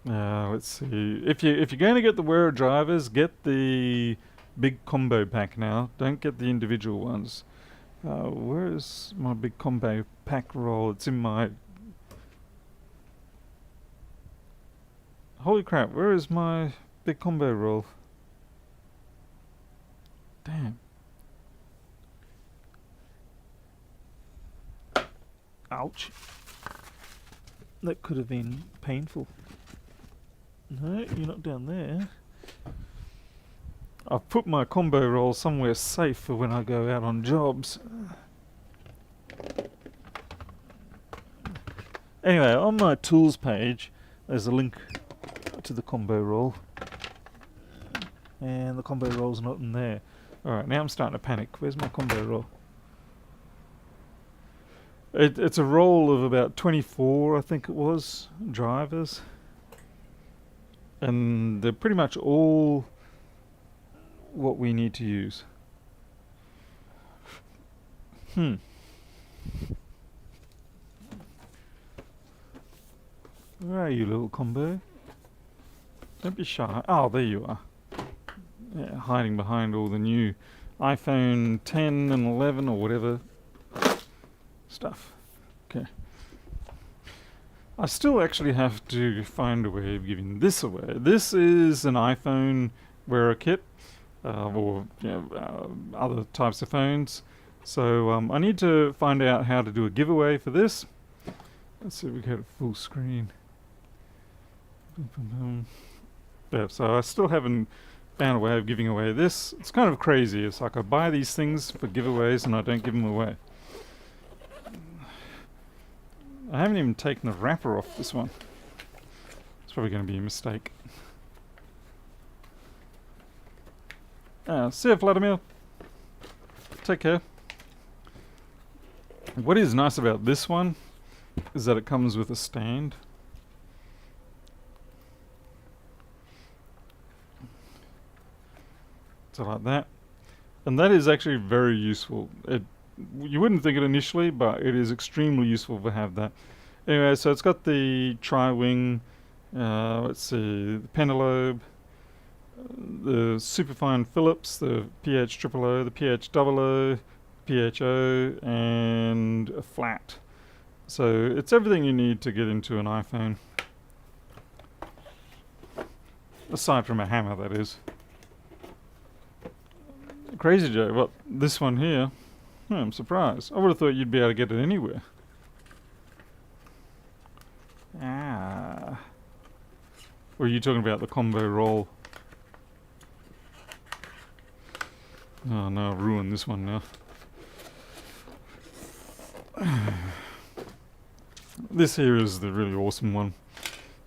Let's see. If you're going to get the wearer drivers, get the big combo pack now. Don't get the individual ones. Where is my big combo pack roll? It's in my... Holy crap, where is my big combo roll? Damn. Ouch. That could have been painful. No, you're not down there. I've put my combo roll somewhere safe for when I go out on jobs. Anyway, on my tools page, there's a link to the combo roll. And the combo roll's not in there. Alright, now I'm starting to panic. Where's my combo roll? It's a roll of about 24, I think it was, drivers. And they're pretty much all what we need to use. Where are you, little combo? Don't be shy. Oh, there you are. Yeah, hiding behind all the new iPhone 10 and 11 or whatever stuff. Okay. I still actually have to find a way of giving this away. This is an iPhone wearer kit, or other types of phones. So I need to find out how to do a giveaway for this. Let's see if we get a full screen. Yeah, so I still haven't found a way of giving away this. It's kind of crazy. It's like I buy these things for giveaways and I don't give them away. I haven't even taken the wrapper off this one. It's probably going to be a mistake. See you, Vladimir. Take care. What is nice about this one is that it comes with a stand. So like that. And that is actually very useful. You wouldn't think it initially, but it is extremely useful to have that. Anyway, so it's got the tri-wing, let's see, the Penelope, the superfine Phillips, the PH000, the PH00, PHO, and a flat. So it's everything you need to get into an iPhone. Aside from a hammer, that is. Crazy Joe, what, this one here? I'm surprised. I would have thought you'd be able to get it anywhere. Or are you talking about the combo roll? Oh no, I've ruined this one now. This here is the really awesome one.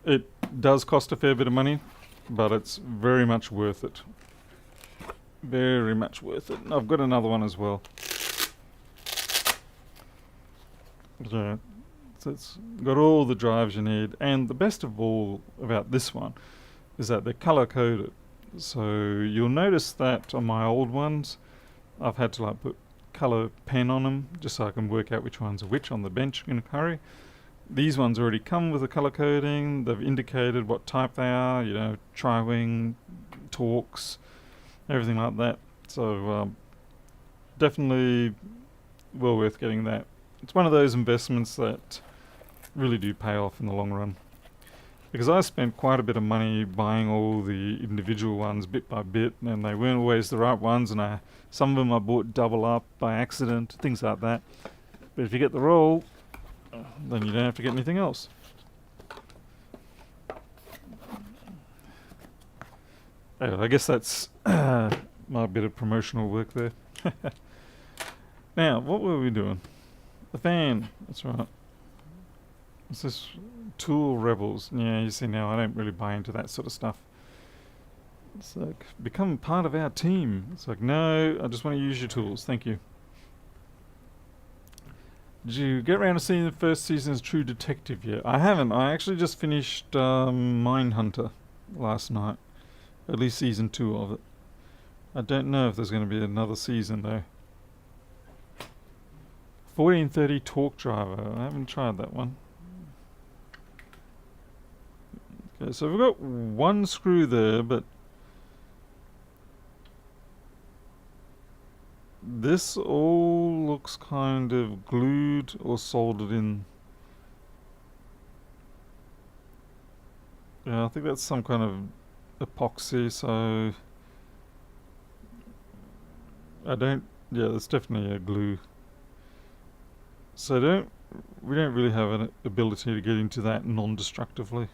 It does cost a fair bit of money, but it's very much worth it. Very much worth it. And I've got another one as well. Yeah, so it's got all the drives you need, and the best of all about this one is that they're color coded. So you'll notice that on my old ones, I've had to like put color pen on them just so I can work out which ones are which on the bench in a hurry. These ones already come with the color coding. They've indicated what type they are, you know, tri-wing, Torx, everything like that. So definitely well worth getting that. It's one of those investments that really do pay off in the long run. Because I spent quite a bit of money buying all the individual ones bit by bit, and they weren't always the right ones, and some of them I bought double up by accident, things like that. But if you get the roll, then you don't have to get anything else. Anyway, I guess that's my bit of promotional work there. Now, what were we doing? The fan, that's right. What's this? Tool Rebels. Yeah, you see now I don't really buy into that sort of stuff. It's like, become part of our team. It's like, no, I just want to use your tools, thank you. Did you get around to seeing the first season's True Detective yet? I haven't. I actually just finished Mindhunter last night. At least season 2 of it. I don't know if there's going to be another season though. 1430 Torque Driver. I haven't tried that one. Okay, so we've got one screw there, but this all looks kind of glued or soldered in. Yeah, I think that's some kind of epoxy, so I don't, yeah, that's definitely a glue. So we don't really have an ability to get into that non-destructively.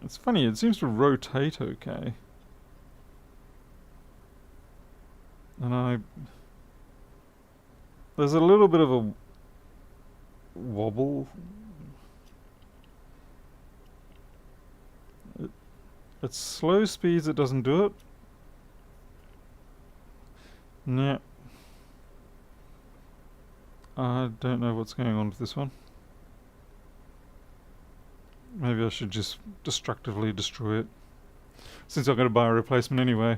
It's funny, it seems to rotate okay. And there's a little bit of a wobble. At slow speeds it doesn't do it. Yeah. I don't know what's going on with this one. Maybe I should just destructively destroy it, since I'm going to buy a replacement anyway.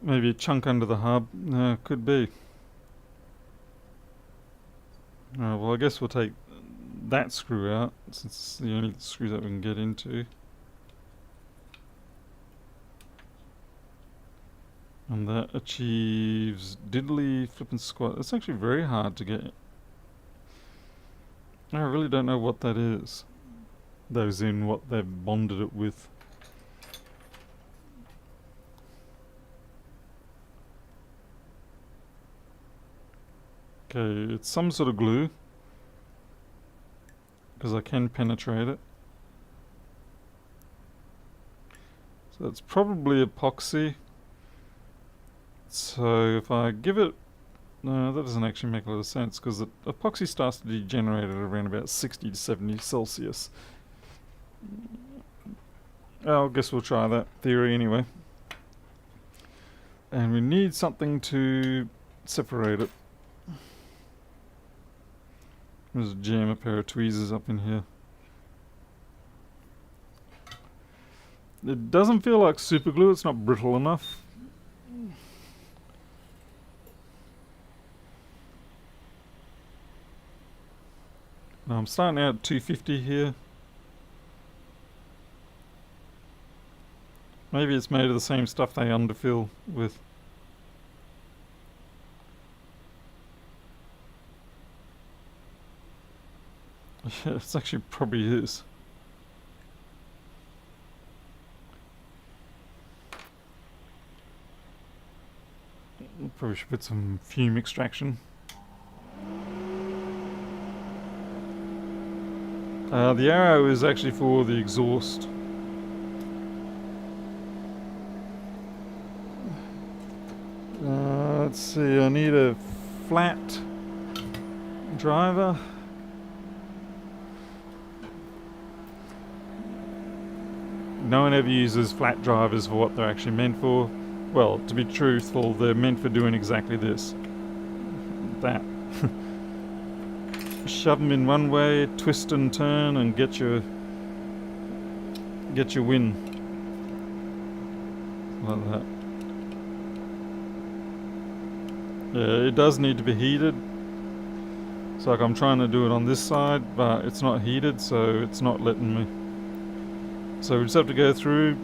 Maybe a chunk under the hub. Could be. Well, I guess we'll take that screw out, since it's the only screw that we can get into. And that achieves diddly flip and squat. It's actually very hard to get. I really don't know what that is. Those in what they've bonded it with. Okay, it's some sort of glue, because I can penetrate it. So it's probably epoxy. So if I give it... No, that doesn't actually make a lot of sense, because the epoxy starts to degenerate at around about 60 to 70 Celsius. I guess we'll try that theory anyway. And we need something to separate it. Let's jam a pair of tweezers up in here. It doesn't feel like super glue, it's not brittle enough. Now I'm starting out at 250 here. Maybe it's made of the same stuff they underfill with. Yeah, it's actually probably is. Probably should put some fume extraction. The arrow is actually for the exhaust. Let's see, I need a flat driver. No one ever uses flat drivers for what they're actually meant for. Well, to be truthful, they're meant for doing exactly this. That. Shove them in one way, twist and turn, and get your win. Like that. Yeah, it does need to be heated. It's like I'm trying to do it on this side, but it's not heated, so it's not letting me. So we just have to go through,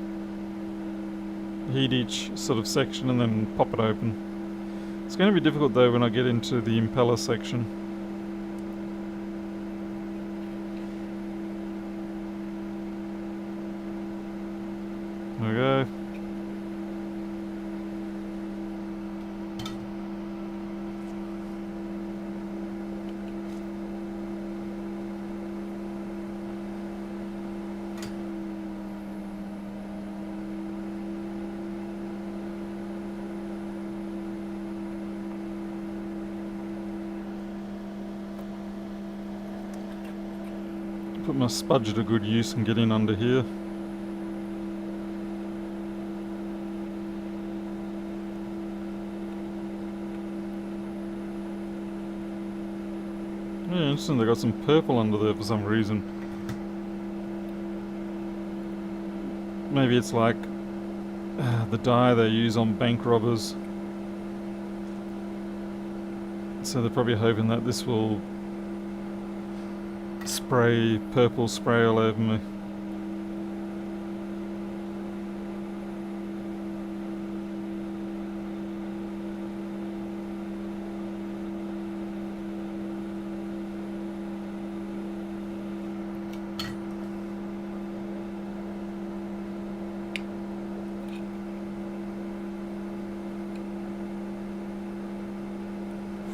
heat each sort of section, and then pop it open. It's going to be difficult though when I get into the impeller section. There we go. Put my spudger to good use and get in under here. Yeah, interesting, they got some purple under there for some reason. Maybe it's like the dye they use on bank robbers. So they're probably hoping that this will spray purple spray all over me.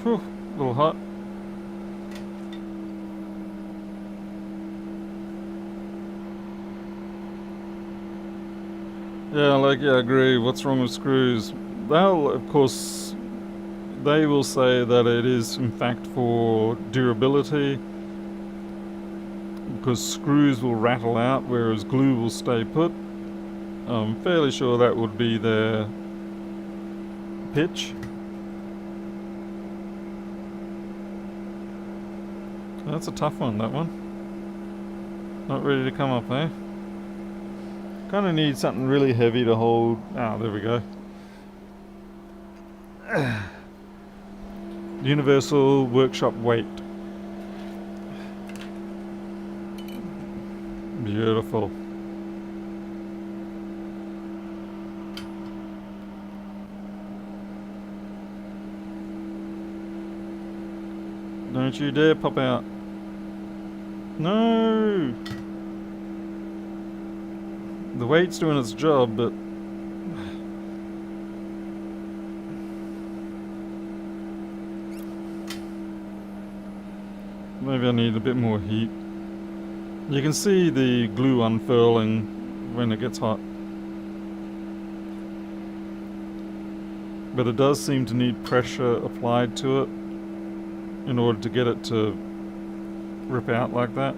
Whew, a little hot. Yeah, I agree. What's wrong with screws? They'll, of course, they will say that it is in fact for durability, because screws will rattle out whereas glue will stay put. I'm fairly sure that would be their pitch. That's a tough one, that one. Not ready to come up, eh? Kind of need something really heavy to hold. Ah, there we go. Universal Workshop weight. Beautiful. Don't you dare pop out. No! The weight's doing its job, but maybe I need a bit more heat. You can see the glue unfurling when it gets hot. But it does seem to need pressure applied to it in order to get it to rip out like that.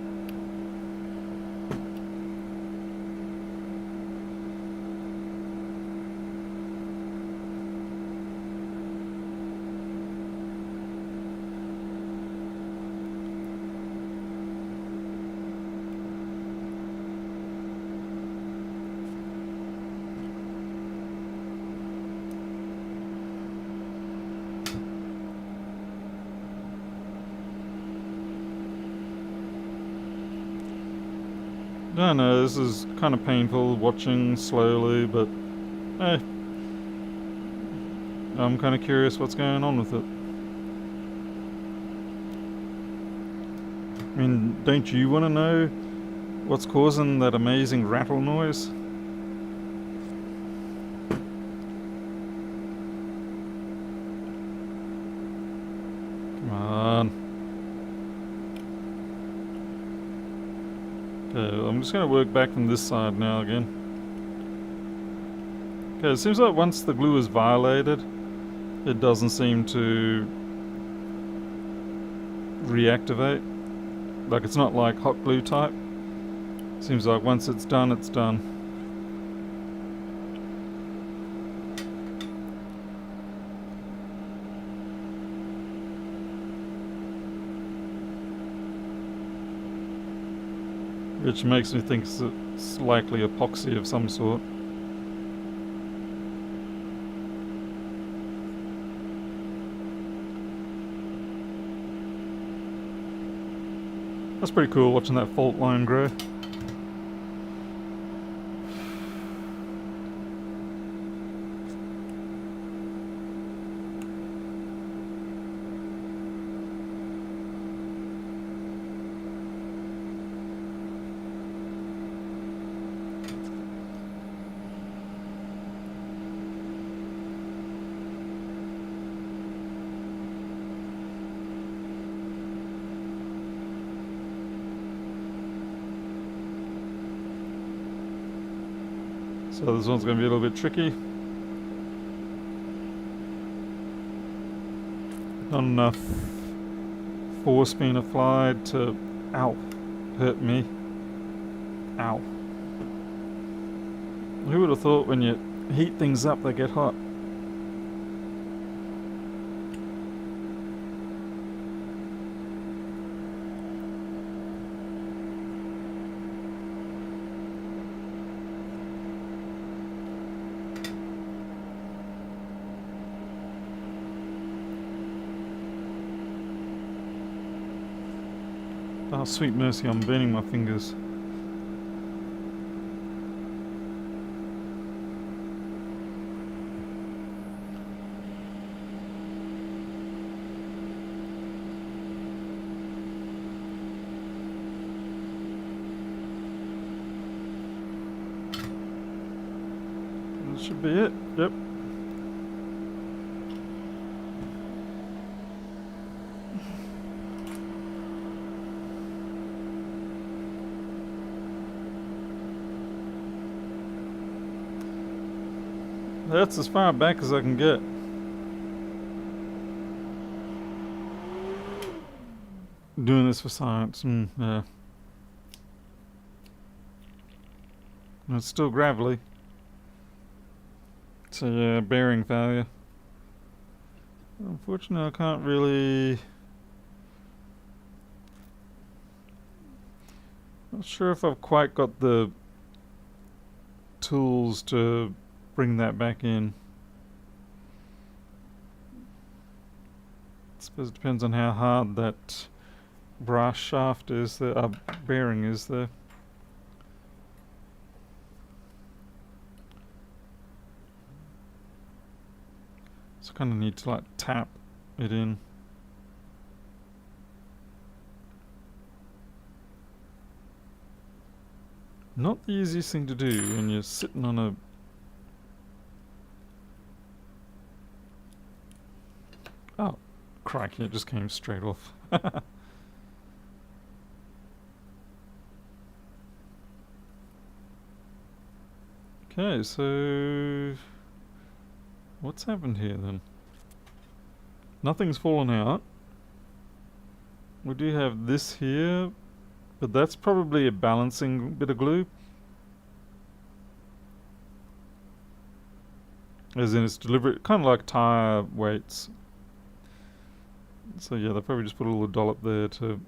I know this is kind of painful watching slowly, but eh, I'm kind of curious what's going on with it. I mean, don't you want to know what's causing that amazing rattle noise? Come on. Okay, I'm just going to work back from this side now again. Okay, it seems like once the glue is violated, it doesn't seem to reactivate. Like, it's not like hot glue type. Seems like once it's done, it's done. Which makes me think it's likely epoxy of some sort. That's pretty cool watching that fault line grow. So this one's going to be a little bit tricky. Not enough force being applied to, ow, hurt me. Ow. Who would have thought when you heat things up they get hot? Oh, sweet mercy, I'm burning my fingers. That should be it. Yep. That's as far back as I can get. Doing this for science. Yeah. And it's still gravelly. So yeah, bearing failure. Unfortunately, I can't really... Not sure if I've quite got the tools to bring that back in. I suppose it depends on how hard that brass shaft is, the bearing is there. So I kind of need to like tap it in. Not the easiest thing to do when you're sitting on a... Oh, crikey, it just came straight off. Okay, so... What's happened here then? Nothing's fallen out. We do have this here, but that's probably a balancing bit of glue. As in it's deliberate, kind of like tire weights. So yeah, they probably just put a little dollop there to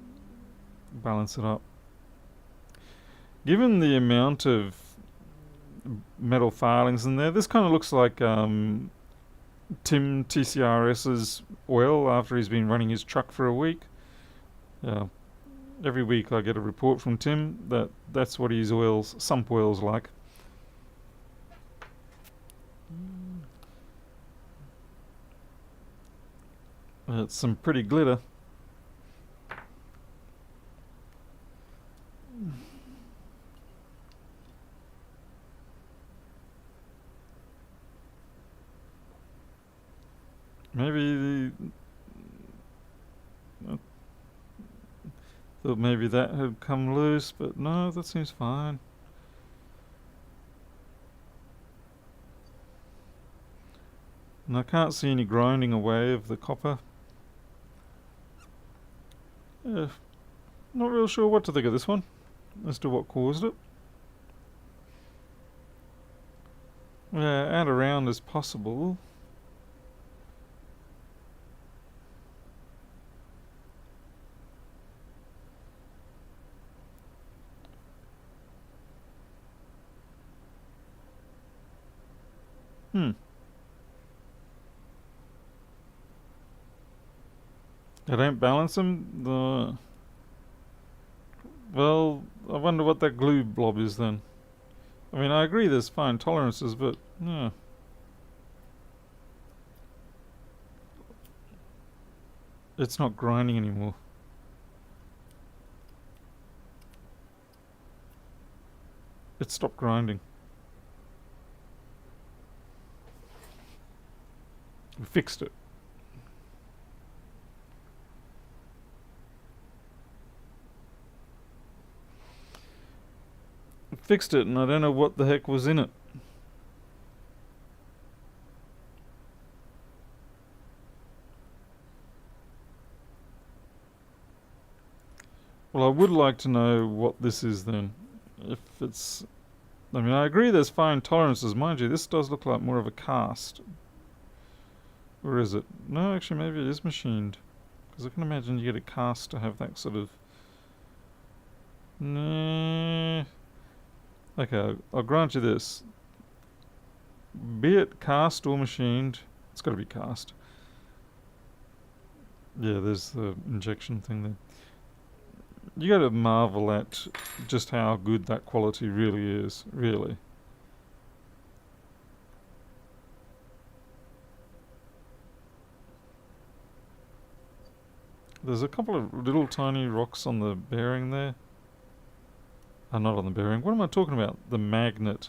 balance it up. Given the amount of metal filings in there, this kind of looks like Tim TCRS's oil after he's been running his truck for a week. Yeah. Every week I get a report from Tim that's what his sump oil's like. It's some pretty glitter. Maybe thought maybe that had come loose, but no, that seems fine. And I can't see any grinding away of the copper. Yeah, not real sure what to think of this one, as to what caused it. Yeah, add around as possible. I don't balance them. Well, I wonder what that glue blob is then. I mean, I agree there's fine tolerances, but yeah. It's not grinding anymore. It stopped grinding. We fixed it. We fixed it, and I don't know what the heck was in it. Well, I would like to know what this is then. If it's... I mean, I agree there's fine tolerances. Mind you, this does look like more of a cast. Or is it? No, actually, maybe it is machined. Because I can imagine you get a cast to have that sort of... Nah. Okay, I'll grant you this. Be it cast or machined, it's got to be cast. Yeah, there's the injection thing there. You gotta marvel at just how good that quality really is, really. There's a couple of little tiny rocks on the bearing there. Not on the bearing. What am I talking about? The magnet.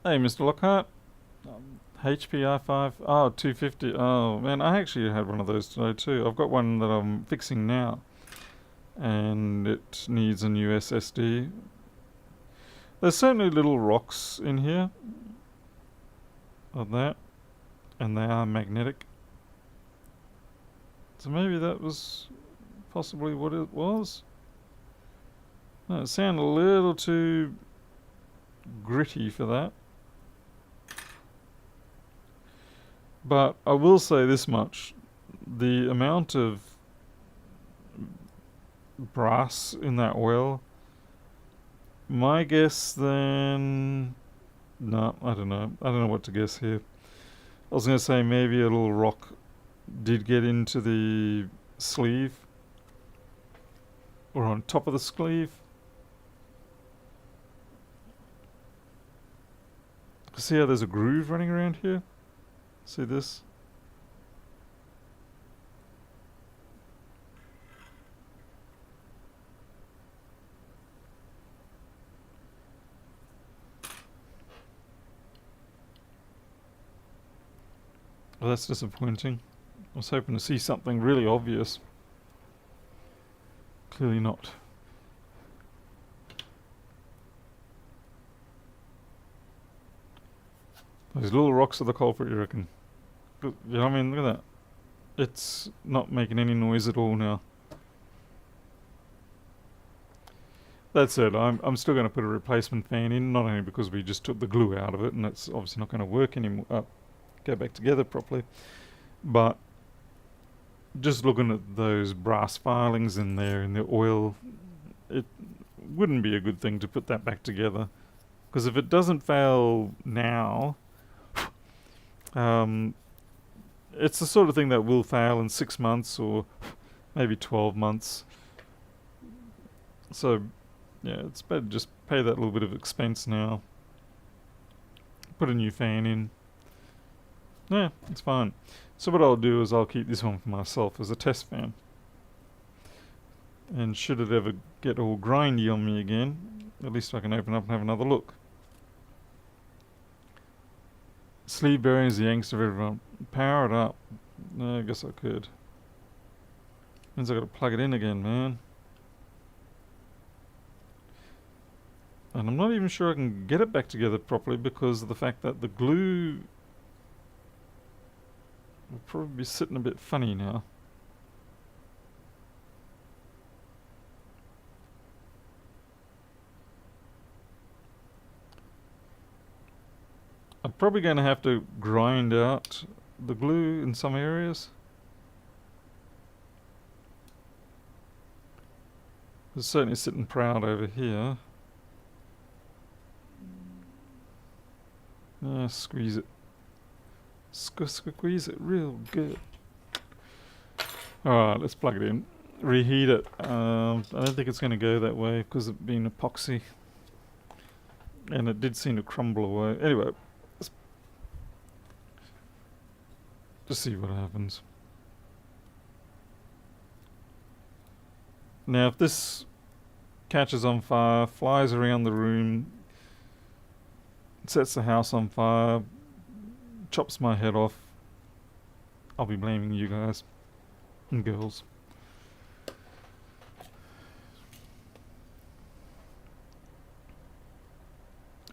Hey, Mr. Lockhart. HPI5. Oh, 250. Oh, man, I actually had one of those today too. I've got one that I'm fixing now. And it needs a new SSD. There's certainly little rocks in here. Of that. And they are magnetic. So maybe that was possibly what it was. No, it sounded a little too gritty for that. But I will say this much. The amount of brass in that oil, my guess then... No, I don't know. I don't know what to guess here. I was going to say maybe a little rock did get into the sleeve. Or on top of the sleeve. See how there's a groove running around here? See this? Well, that's disappointing. I was hoping to see something really obvious. Clearly not. Those little rocks are the culprit, you reckon? You know what I mean? Look at that. It's not making any noise at all now. That said, I'm still going to put a replacement fan in, not only because we just took the glue out of it, and it's obviously not going to work anymore, go back together properly, but just looking at those brass filings in there in the oil, it wouldn't be a good thing to put that back together. Because if it doesn't fail now, it's the sort of thing that will fail in 6 months or maybe 12 months. So, yeah, it's better just pay that little bit of expense now. Put a new fan in. Yeah, it's fine. So what I'll do is I'll keep this one for myself as a test fan. And should it ever get all grindy on me again, at least I can open up and have another look. Sleeve bearing is the angst of everyone. Power it up. No, I guess I could. Means I gotta plug it in again, man. And I'm not even sure I can get it back together properly because of the fact that the glue will probably be sitting a bit funny now. I'm probably going to have to grind out the glue in some areas. It's certainly sitting proud over here. Yeah, squeeze it. Squeeze it real good. Alright, let's plug it in. Reheat it. I don't think it's going to go that way because of being epoxy. And it did seem to crumble away. Anyway, let's just see what happens. Now, if this catches on fire, flies around the room, sets the house on fire, chops my head off, I'll be blaming you guys and girls.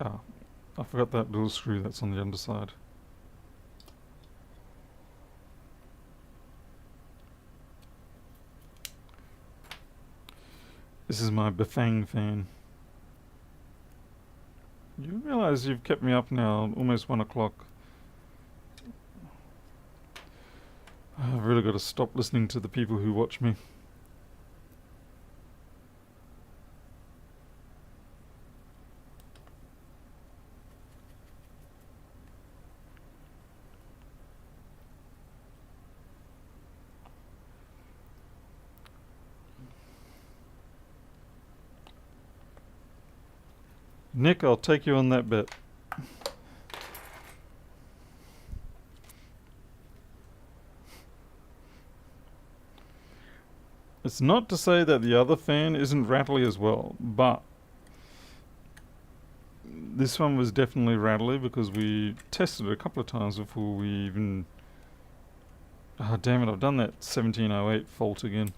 Ah, I forgot that little screw that's on the underside. This is my Bafang fan. You realise you've kept me up now, almost 1 o'clock. I've really got to stop listening to the people who watch me. Nick, I'll take you on that bet. It's not to say that the other fan isn't rattly as well, but this one was definitely rattly because we tested it a couple of times before we even... Oh, damn it, I've done that 1708 fault again.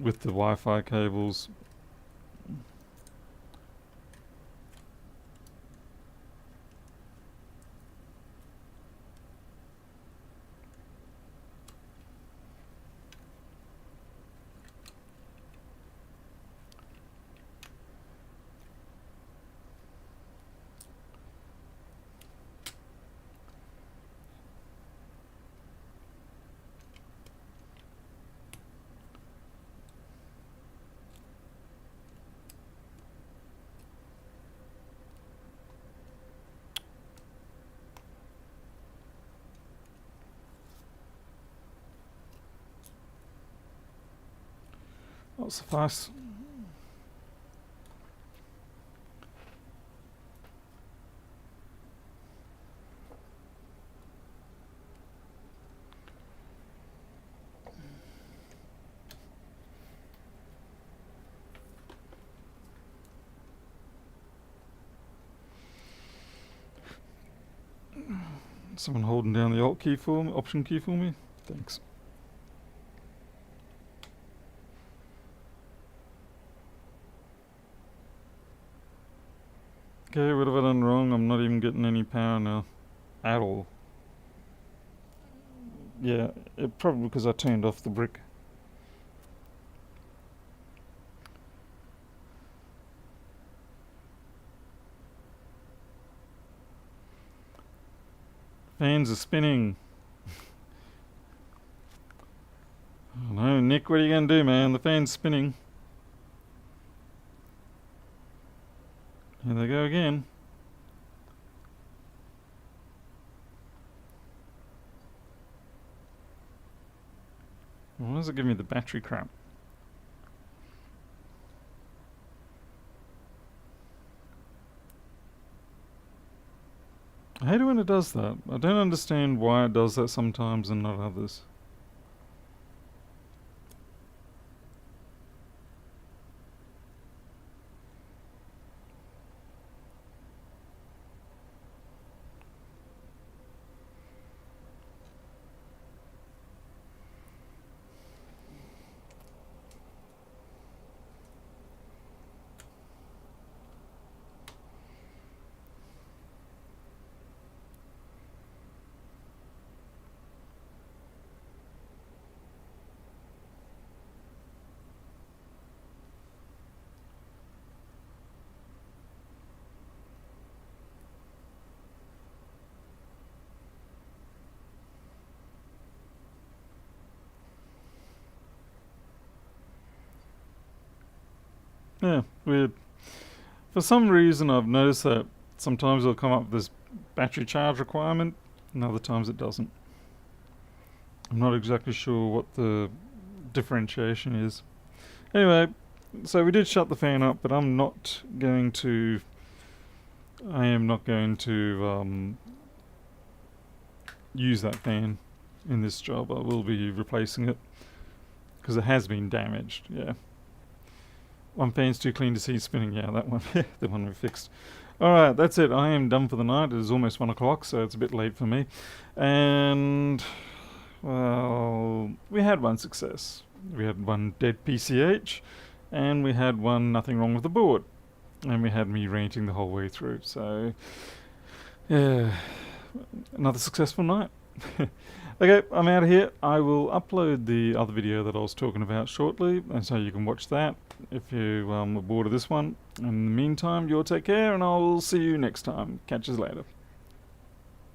With the Wi-Fi cables. That'll suffice. Someone holding down the Alt key for me, Option key for me? Thanks. Okay, what have I done wrong? I'm not even getting any power now. At all. Yeah, probably because I turned off the brick. Fans are spinning. Oh no, Nick, what are you going to do, man? The fan's spinning. Here they go again. Why does it give me the battery crap? I hate it when it does that. I don't understand why it does that sometimes and not others. Yeah, weird. For some reason I've noticed that sometimes it'll come up with this battery charge requirement and other times it doesn't. I'm not exactly sure what the differentiation is. Anyway, so we did shut the fan up, but I am not going to use that fan in this job. I will be replacing it because it has been damaged. Yeah. One fan's too clean to see spinning. Yeah, that one. The one we fixed. Alright, that's it. I am done for the night. It is almost 1 o'clock, so it's a bit late for me. And, well, we had one success. We had one dead PCH, and we had one nothing wrong with the board. And we had me ranting the whole way through. So, yeah, another successful night. Okay, I'm out of here. I will upload the other video that I was talking about shortly, and so you can watch that if you are bored of this one. In the meantime, you'll take care, and I'll see you next time. Catch you later.